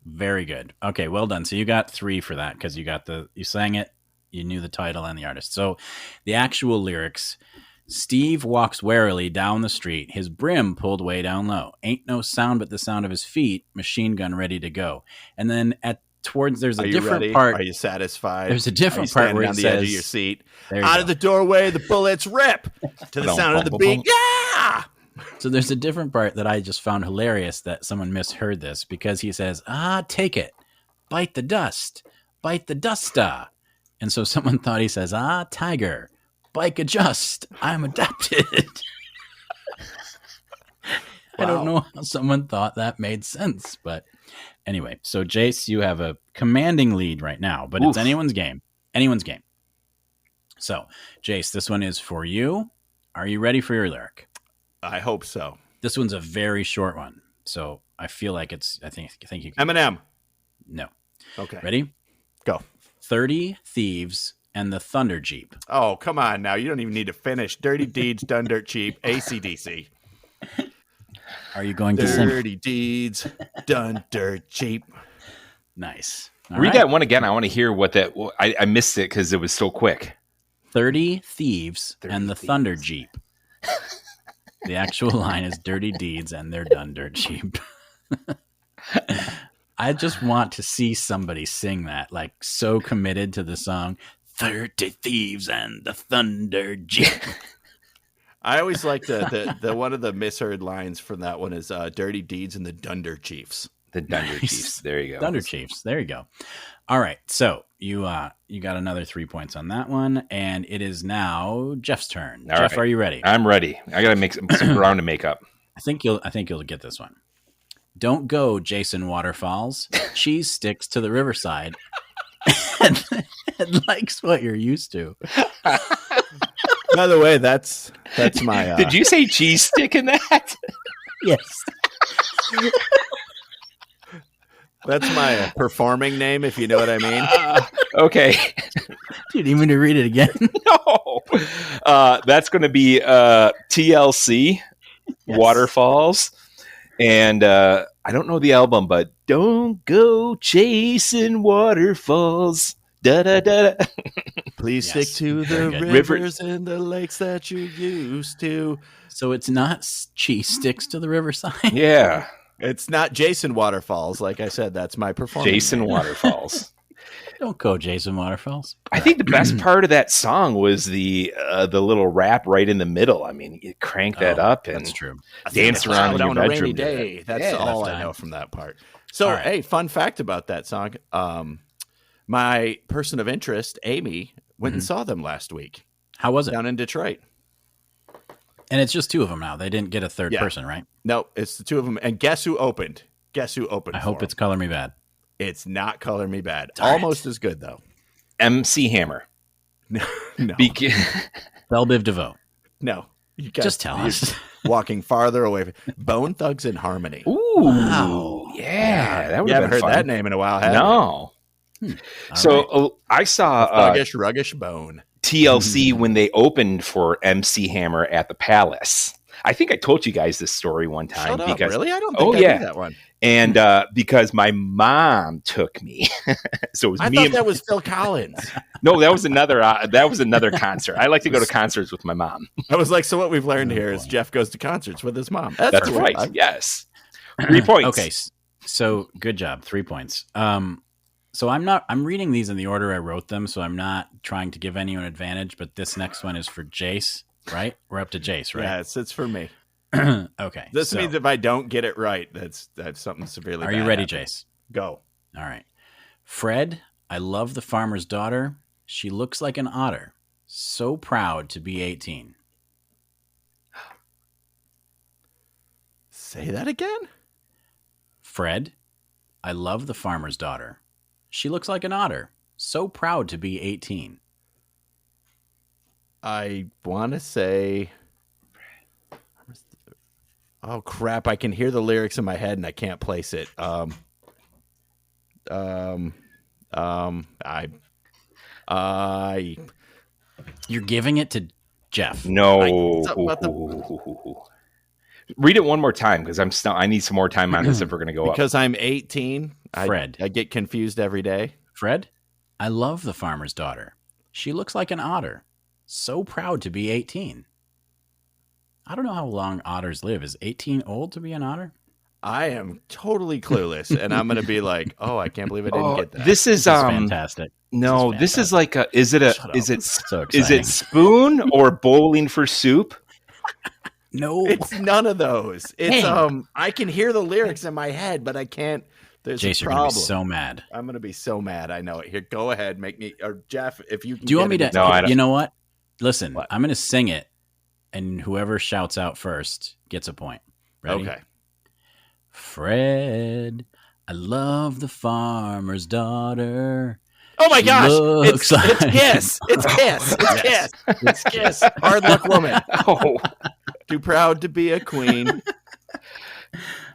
very good. Okay, well done. So you got 3 for that because you sang it, you knew the title and the artist. So the actual lyrics: Steve walks warily down the street, his brim pulled way down low. Ain't no sound but the sound of his feet, machine gun ready to go. And then there's a different part. Are you satisfied? There's a different part where it on the says, edge of your seat. Out of the doorway, the bullets rip to the sound of the beat. Yeah. So there's a different part that I just found hilarious that someone misheard this because he says, take it, bite the dust, bite the dusta. And so someone thought he says, tiger, bike adjust, I'm adopted. I don't know how someone thought that made sense, but anyway. So Jayce, you have a commanding lead right now, but it's anyone's game. Anyone's game. So Jayce, this one is for you. Are you ready for your lyric? I hope so. This one's a very short one, so I feel like I think you can. Eminem. No. Okay. Ready? Go. 30 Thieves and the Thunder Jeep. Oh, come on now. You don't even need to finish. Dirty Deeds, Done Dirt Cheap, AC/DC. Are you going to sing? Dirty Deeds, Done Dirt Cheap. Nice. Read that one again. I want to hear what that. I missed it because it was so quick. 30 Thieves and the Thunder Jeep. The actual line is dirty deeds and they're done dirt cheap. I just want to see somebody sing that, like so committed to the song. 30 Thieves and the Thunder Jeep. I always like the one of the misheard lines from that one is Dirty Deeds and the Dunder Chiefs. The Dunder Chiefs. There you go. Thunder Chiefs. There you go. All right. So you got another 3 points on that one, and it is now Jeff's turn. All Jeff, right. are you ready? I'm ready. I got to make some ground to make up. I think you'll get this one. Don't go, Jason Waterfalls. Cheese sticks to the riverside and likes what you're used to. By the way, that's my. Did you say cheese stick in that? Yes. That's my performing name, if you know what I mean. Okay. Do you need me to read it again? No. That's going to be TLC, Yes. Waterfalls. And I don't know the album, but don't go chasing waterfalls. Da da da. Please Yes. stick to the Very good. rivers and the lakes that you're used to. So it's not cheese sticks to the riverside. Yeah. It's not Jason Waterfalls. Like I said, that's my performance. Jason Waterfalls. Don't go, Jason Waterfalls. I think the best part of that song was the little rap right in the middle. I mean, you crank that up and That's true. dance around in your on a rainy bedroom. day. That's Yeah, all left I eye. know from that part. So, All right. hey, fun fact about that song. My person of interest, Amy, went and saw them last week. How was it? Down in Detroit. And it's just two of them now. They didn't get a third person, right? No, it's the two of them. And guess who opened? I hope it's Color Me Bad. It's not Color Me Bad. Darn Almost as good, though. MC Hammer. No. Belle Biv DeVoe. No. You Just tell us. Walking farther away. Bone Thugs in Harmony. Ooh. Wow. Yeah. That would You have haven't been heard fun. that name in a while, have you? No. So I saw Thuggish, Ruggish Bone. TLC when they opened for MC Hammer at the Palace. I think I told you guys this story one time. Shut up, because really? I don't think I knew that one. And because my mom took me, so it was I me. thought that was Phil Collins. No, that was another concert. I like to go to concerts with my mom. I was like, so what we've learned here is Jeff goes to concerts with his mom. That's cool. right. Yes, 3 points. Okay, so good job. 3 points. So I'm reading these in the order I wrote them, so I'm not trying to give anyone advantage, but this next one is for Jayce, right? We're up to Jayce, right? Yes, it's for me. Okay. This means if I don't get it right, that's something severely Are bad you ready, happening. Jayce? Go. All right. Fred, I love the farmer's daughter. She looks like an otter. So proud to be 18. Say that again? Fred, I love the farmer's daughter. She looks like an otter. So proud to be 18. I want to say... Oh, crap. I can hear the lyrics in my head and I can't place it. You're giving it to Jeff. No. Something about Read it one more time because I need some more time on this if we're going to go up. Because I'm 18, Fred. I get confused every day. Fred, I love the farmer's daughter. She looks like an otter. So proud to be 18. I don't know how long otters live. Is 18 old to be an otter? I am totally clueless, and I'm going to be like, "Oh, I can't believe I didn't get that." This is fantastic. No, this is like a. Is it So is exciting. it spoon or bowling for soup? No, It's none of those. It's Dang. I can hear the lyrics in my head, but I can't. There's Jayce, a you're problem. gonna be so mad. I'm going to be so mad. I know it. Here, go ahead, make me or Jeff, if you can. Do you want me get to? it. No, I don't. You know what? Listen, What? I'm gonna sing it, and whoever shouts out first gets a point. Ready? Okay. Fred, I love the farmer's daughter. Oh my She gosh! looks It's like- Kiss. It's Kiss. It's Kiss. It's Kiss. Hard luck woman. Oh, Too proud to be a queen.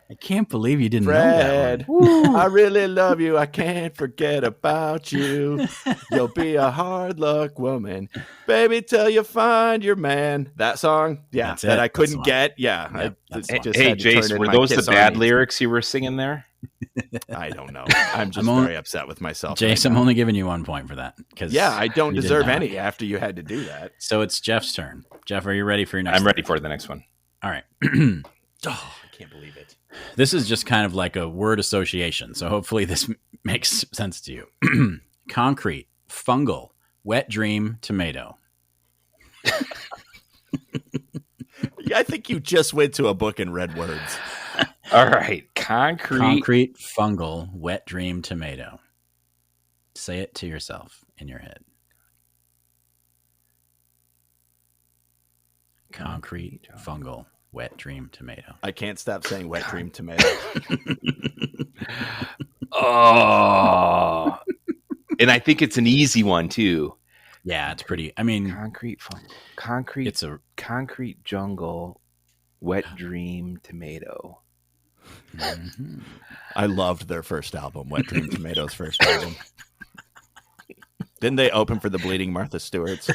I can't believe you didn't know that Fred, one. I really love you. I can't forget about you. You'll be a hard luck woman, baby, till you find your man. That song, yeah, That's that it. I That's the couldn't one. get. Yeah, I Yep, that's just the one. hey, had to turn Jayce, in were my those Kiss the bad Army. lyrics you were singing there? I don't know. I'm just I'm only- very upset with myself. Jayce, right I'm now. only giving you 1 point for that. Yeah, I don't you did deserve not. any after you had to do that. So it's Jeff's turn. Jeff, are you ready for your next? I'm ready for the next one. All right. Oh, I can't believe it. This is just kind of like a word association. So hopefully this makes sense to you. Concrete, fungal, wet dream, tomato. I think you just went to a book and read words. All right, concrete. Fungal, wet dream, tomato. Say it to yourself in your head. Concrete, fungal, wet dream, tomato. I can't stop saying wet dream tomato. Oh, and I think it's an easy one too. Yeah, it's pretty. I mean, Concrete. it's a. Concrete jungle, wet dream, tomato. Mhm. I loved their first album, Wet Dream Tomatoes' first album. Didn't they open for the Bleeding Martha Stewart's?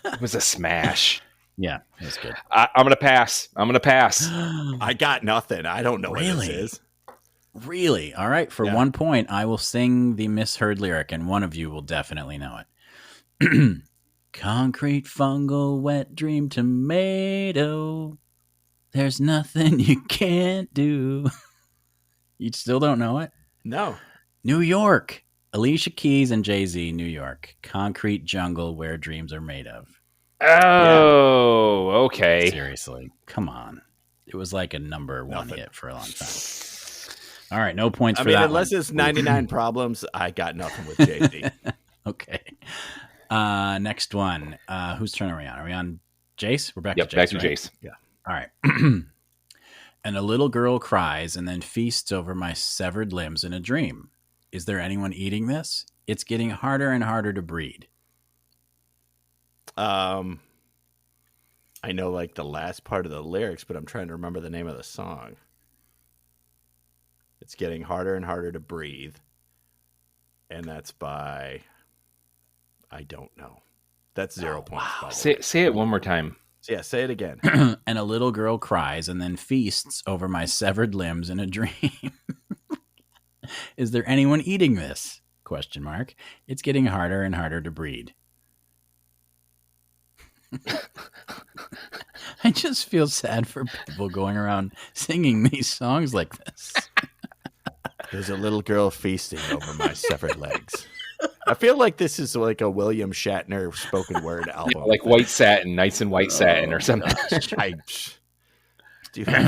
It was a smash. Yeah, that's good. I'm gonna pass. I got nothing. I don't know what Really? this is. Really? All right. For Yeah. 1 point, I will sing the misheard lyric, and one of you will definitely know it. Concrete, fungal, wet dream, tomato. There's nothing you can't do. You still don't know it? No. New York. Alicia Keys and Jay-Z, New York. Concrete jungle where dreams are made of. Oh, okay. Seriously. Come on. It was like a number one Nothing. hit for a long time. All right. No points I for mean, that unless one. it's 99 Problems, I got nothing with Jay-Z. Okay. Next one. Whose turn are we on? Are we on Jayce? We're back Yep, to Jayce. back to right? Jayce. Yeah. All right. And a little girl cries and then feasts over my severed limbs in a dream. Is there anyone eating this? It's getting harder and harder to breed. I know like the last part of the lyrics, but I'm trying to remember the name of the song. It's getting harder and harder to breathe. And that's by, I don't know. That's 0 points. Wow. Say it one more time. Yeah, say it again. And a little girl cries and then feasts over my severed limbs in a dream. Is there anyone eating this? Question mark. It's getting harder and harder to breed. I just feel sad for people going around singing these songs like this. There's a little girl feasting over my severed legs. I feel like this is like a William Shatner spoken word album. Like White Satin, Nights in White Satin or something. Dude, I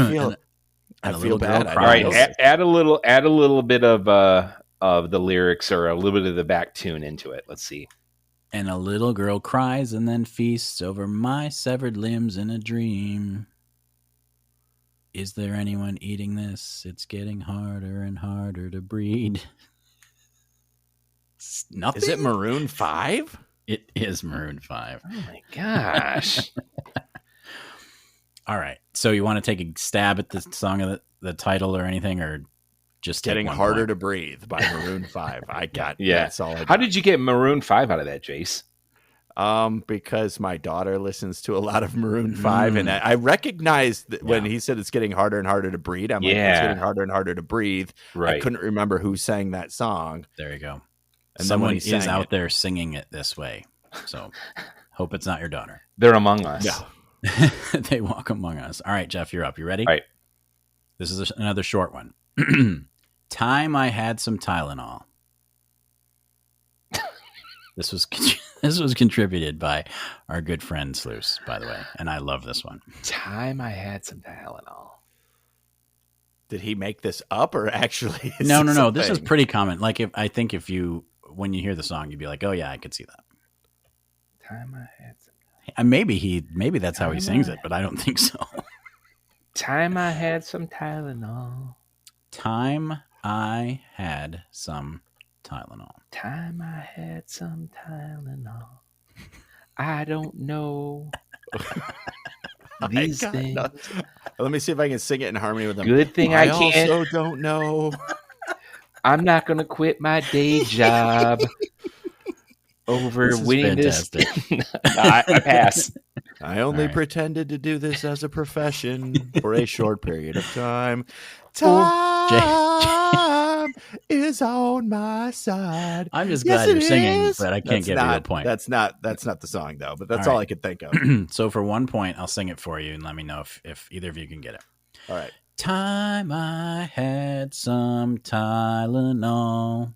feel bad. All right, add a little bit of the lyrics or a little bit of the back tune into it. Let's see. And a little girl cries and then feasts over my severed limbs in a dream. Is there anyone eating this? It's getting harder and harder to breed. Nothing. Is it Maroon 5? It is Maroon 5. Oh my gosh. All right. So you want to take a stab at the song of the title or anything, or just Getting Harder to Breathe by Maroon 5. I got that's all I got. How did you get Maroon 5 out of that, Jayce? Because my daughter listens to a lot of Maroon 5, and I recognized that when he said it's getting harder and harder to breathe. I'm like, it's getting harder and harder to breathe. Right. I couldn't remember who sang that song. There you go. And someone is out there singing it this way. So hope it's not your daughter. They're among us. No. They walk among us. All right, Jeff, you're up. You ready? All right. This is another short one. Time I had some Tylenol. This was contributed by our good friend Sluice, by the way, and I love this one. Time I had some Tylenol. Did he make this up or actually? No. This is pretty common. Like when you hear the song, you'd be like, "Oh yeah, I could see that." Time I had some. And maybe that's how he sings it, but I don't think so. Time I had some Tylenol. Time I had some Tylenol. Time I had some Tylenol. I don't know these things. No. Let me see if I can sing it in harmony with them. Good thing I can't. Also don't know. I'm not going to quit my day job over winning this. I pass. I only pretended to do this as a profession for a short period of time. Time is on my side. I'm just glad you're singing, but I can't give you a point. That's not the song though, but that's all I could think of. So for 1 point, I'll sing it for you and let me know if either of you can get it. All right. Time I had some Tylenol.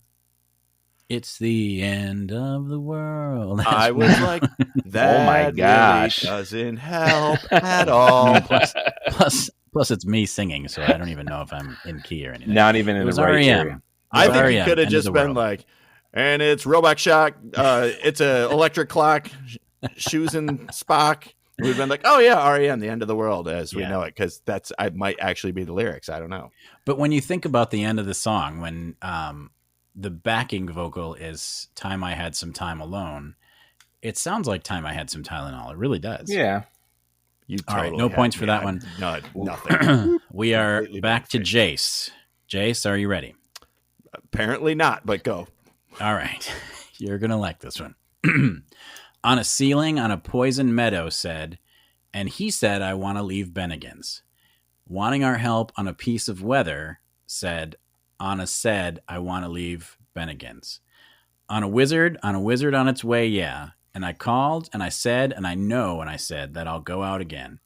It's the end of the world. I was like, that oh my gosh. really doesn't help at all. Plus, it's me singing, so I don't even know if I'm in key or anything. Not even in the right area. I think you could have just been like, and it's Robot Shock. It's a electric clock, shoes and Spock. We've been like, oh yeah, REM, the end of the world as we know it, because I might actually be the lyrics. I don't know. But when you think about the end of the song, when the backing vocal is "Time I Had Some Time Alone," it sounds like "Time I Had Some Tylenol." It really does. Yeah. All right, no points for that one. Nothing. We are back to Jayce. Jayce, are you ready? Apparently not, but go. All right. You're going to like this one. On a ceiling on a poison meadow said, and he said, I want to leave Bennigan's. Wanting our help on a piece of weather said, Anna said, I want to leave Bennigan's. On a wizard on its way, yeah. And I called, and I said, and I know, and I said that I'll go out again.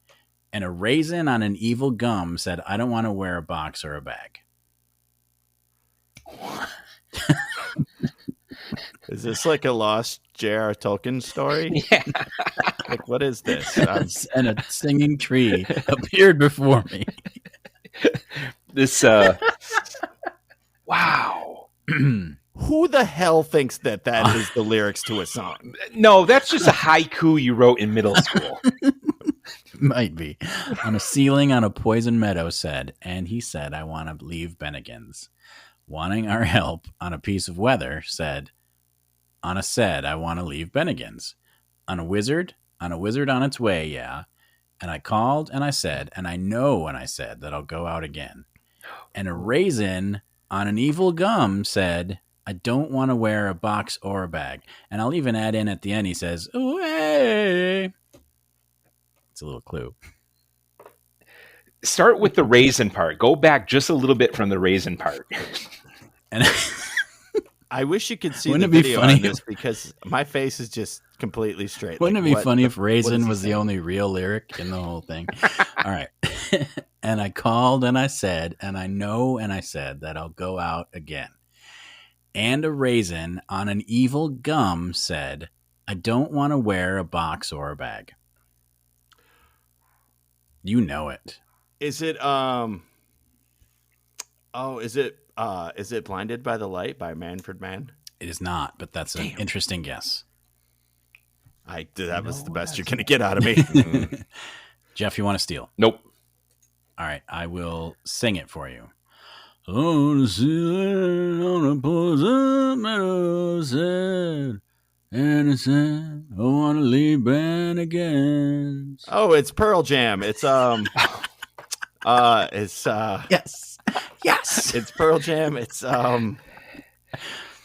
And a raisin on an evil gum said, I don't want to wear a box or a bag. Is this like a lost J.R. Tolkien story? Yeah. Like, what is this? And a singing tree appeared before me. This, wow. Who the hell thinks that is the lyrics to a song? No, that's just a haiku you wrote in middle school. Might be. On a ceiling on a poison meadow said, and he said, I want to leave Bennigan's. Wanting our help on a piece of weather said, on a said, I want to leave Bennigan's. On a wizard on its way, yeah. And I called and I said, and I know when I said that I'll go out again. And a raisin on an evil gum said, I don't want to wear a box or a bag. And I'll even add in at the end, he says, ooh, hey. It's a little clue. Start with the raisin part. Go back just a little bit from the raisin part. And I wish you could see Wouldn't the it be video funny on this because my face is just completely straight. Wouldn't Like, it be funny if what raisin is he was the saying? only real lyric in the whole thing? All right. And I called and I said, and I know and I said that I'll go out again. And a raisin on an evil gum said, I don't want to wear a box or a bag. You know it. Is it is it Blinded by the Light by Manfred Mann? It is not, but that's an interesting guess. That was the best you're going to get out of me. Jeff, you want to steal? Nope. All right, I will sing it for you. On a ceiling on a poison meadow said, and it said, I want to leave Bennigan's. Oh, it's Pearl Jam. It's Yes. Yes. it's Pearl Jam. It's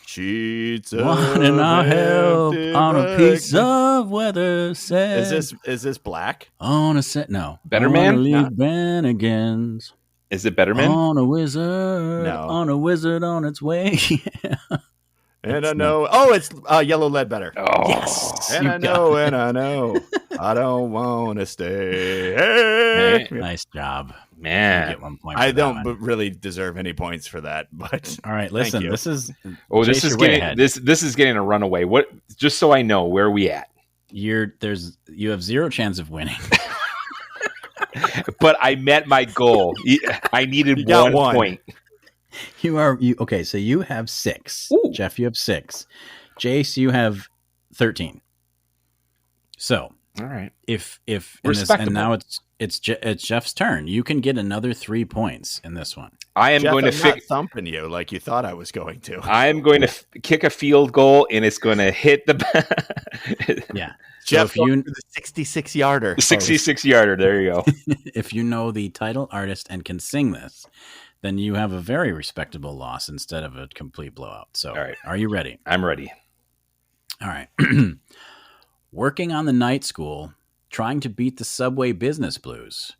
sheets of Wanting our help empty on a piece bags. of weather said. Is this Black? On a set? No. Better I wanna Man? leave No. Bennigan's. Is it Better Man? On a wizard. No. On a wizard on its way. And I know. Oh, it's Yellow Ledbetter. Oh, Yes. And You I got know, it. and I know. I don't want to stay. Hey. Nice job. You man. get 1 point. I for that don't one. really deserve any points for that, but All right, listen. you. This is Oh, this Jayce, is you're way getting ahead. this is getting a runaway. What? Just so I know, where are we at? you have zero chance of winning. But I met my goal. I needed You got 1 one. point. Okay, so you have 6. Ooh. Jeff, you have 6. Jayce, you have 13. So All right. if and Respectable. now it's Jeff's turn. You can get another 3 points in this one. I am Jeff, going to I'm not thumping you like you thought I was going to. I am going to kick a field goal, and it's going to hit the Yeah. Jeff, so if you the 66-yarder. 66-yarder. There you go. if you know the title artist and can sing this, then you have a very respectable loss instead of a complete blowout. So, All right. Are you ready? I'm ready. All right. Working on the night school, trying to beat the subway business blues.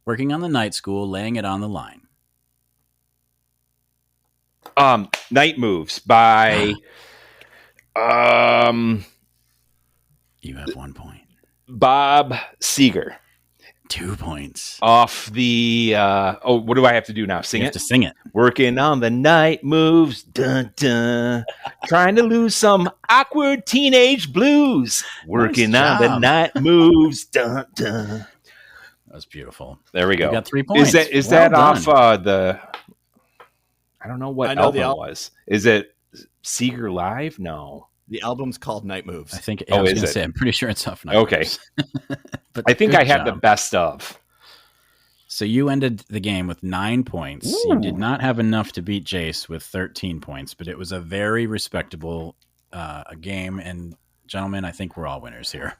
Working on the night school, laying it on the line. Night Moves by You have 1 point. Bob Seger 2 points. off the what do I have to do now? Sing You it? have to sing it. Working on the night moves, dun dun. Trying to lose some awkward teenage blues. Working on the job. night moves, dun dun. That was beautiful. There we go. You got 3 points. Is Well that done. off the? I don't know what I know the album it was. Is it Seeger Live? No. The album's called Night Moves. I think. Oh, I was is going to it? say. I'm pretty sure it's off. Night Okay. Moves. But I think good I had the job. best of. So you ended the game with 9 points. Ooh. You did not have enough to beat Jayce with 13 points, but it was a very respectable game. And gentlemen, I think we're all winners here.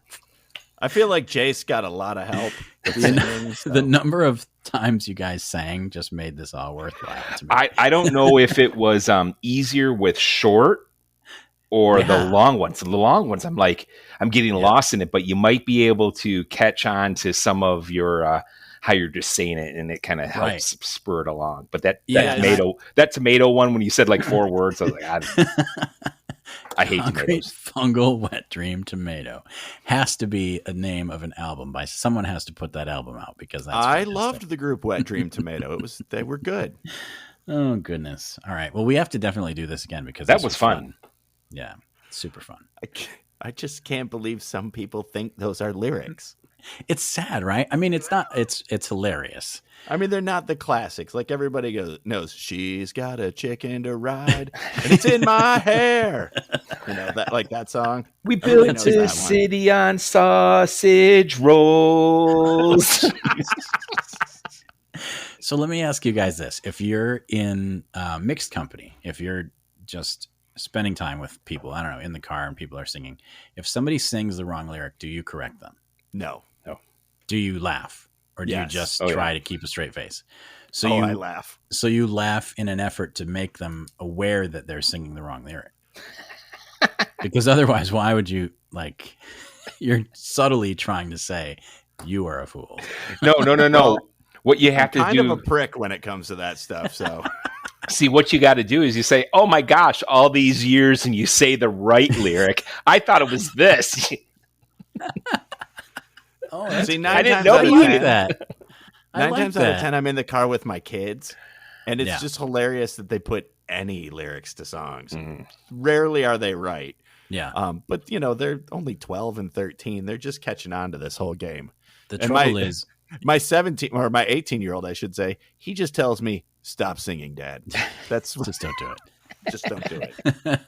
I feel like Jayce got a lot of help with singing. So. The number of times you guys sang just made this all worthwhile to me. I don't know if it was easier with short or the Yeah. long ones. The long ones, I'm getting lost in it, but you might be able to catch on to some of your how you're just saying it, and it kind of helps Right. spur it along. But that Yeah, tomato one, when you said like 4 words, I was like, I hate Concrete tomatoes. Fungal Wet Dream Tomato has to be a name of an album. By someone has to put that album out because that's I fantastic. loved the group Wet Dream Tomato. They were good. Oh goodness! All right, well we have to definitely do this again because That this was fun. Yeah, super fun. I just can't believe some people think those are lyrics. It's sad, right? I mean, it's not. It's hilarious. I mean, they're not the classics. Like everybody knows, she's got a chicken to ride, and it's in my hair. You know that, like that song. We Everybody built knows a that one. city on sausage rolls. So let me ask you guys this: if you're in mixed company, if you're just spending time with people, I don't know, in the car and people are singing, if somebody sings the wrong lyric, do you correct them? No. Do you laugh? Or do you just try to keep a straight face? So I laugh. So you laugh in an effort to make them aware that they're singing the wrong lyric. Because otherwise, why would you, like, you're subtly trying to say you are a fool. No. What you have to do, kind of a prick when it comes to that stuff. So see, what you got to do is you say, "Oh my gosh, all these years," and you say the right lyric. I thought it was this. Oh, see, I didn't know you did that. Nine times out of 10, I'm in the car with my kids, and it's just hilarious that they put any lyrics to songs. Rarely are they right. Yeah. But you know, they're only 12 and 13. They're just catching on to this whole game. The trouble is, my 18-year-old, I should say, he just tells me, "Stop singing, Dad." That's just don't do it. Just don't do it.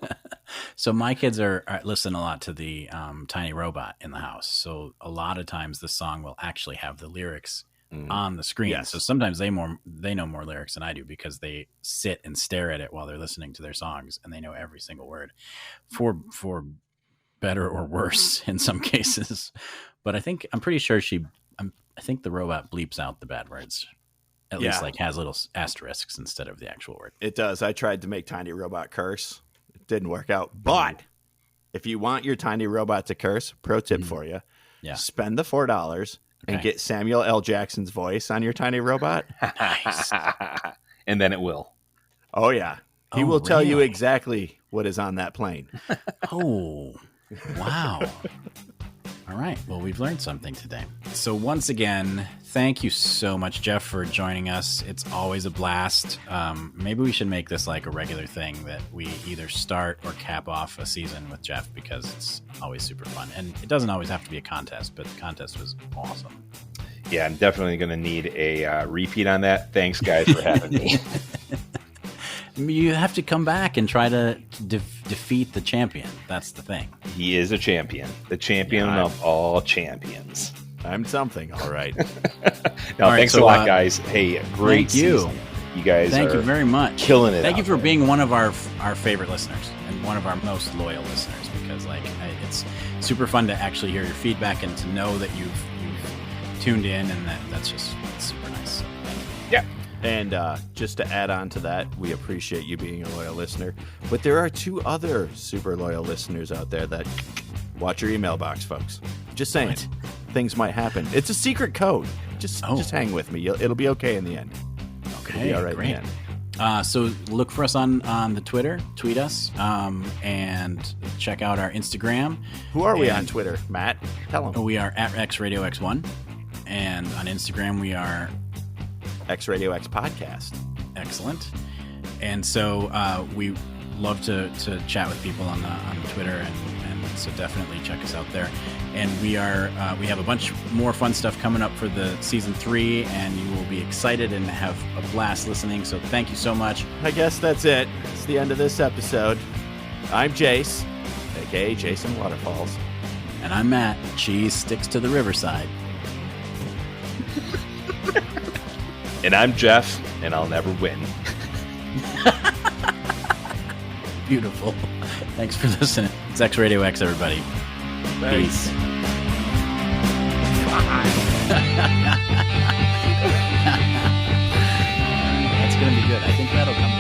So my kids are listen a lot to the Tiny Robot in the house. So a lot of times the song will actually have the lyrics on the screen. Yes. So sometimes they know more lyrics than I do because they sit and stare at it while they're listening to their songs, and they know every single word, for better or worse in some cases. But I'm pretty sure I think the robot bleeps out the bad words. At least like has little asterisks instead of the actual word. It does. I tried to make Tiny Robot curse. It didn't work out. But if you want your Tiny Robot to curse, pro tip for you. Yeah. Spend the $4 and get Samuel L. Jackson's voice on your Tiny Robot. Nice. And then it will. Oh, yeah. He will tell you exactly what is on that plane. Oh, wow. All right. Well, we've learned something today. So once again, thank you so much, Jeff, for joining us. It's always a blast. Maybe we should make this like a regular thing that we either start or cap off a season with Jeff, because it's always super fun. And it doesn't always have to be a contest, but the contest was awesome. Yeah, I'm definitely going to need a repeat on that. Thanks, guys, for having me. You have to come back and try to defeat the champion. That's the thing. He is a champion. The champion of all champions. I'm something, all right. Thanks a lot, guys. Hey, great season. You guys thank you very much. Killing it. Thank you for being one of our favorite listeners and one of our most loyal listeners, because it's super fun to actually hear your feedback and to know that you've tuned in, and that's super nice. So thank you. Yeah. And just to add on to that, we appreciate you being a loyal listener. But there are 2 other super loyal listeners out there that watch your email box, folks. Just saying. What? Things might happen. It's a secret code. Just hang with me. It'll be okay in the end. Okay, all right, great. So look for us on the Twitter. Tweet us, and check out our Instagram. Who are we on Twitter, Matt? Tell them. We are at XRadioX1. And on Instagram, we are XRadioX Podcast. Excellent. And so we love to chat with people on Twitter, and so definitely check us out there. And we have a bunch more fun stuff coming up for the season 3, and you will be excited and have a blast listening. So thank you so much. I guess that's it. It's the end of this episode. I'm Jayce, aka Jason Waterfalls. And I'm Matt. Cheese sticks to the riverside. And I'm Jeff, and I'll never win. Beautiful. Thanks for listening. It's X Radio X, everybody. Thanks. Peace. That's going to be good. I think that'll come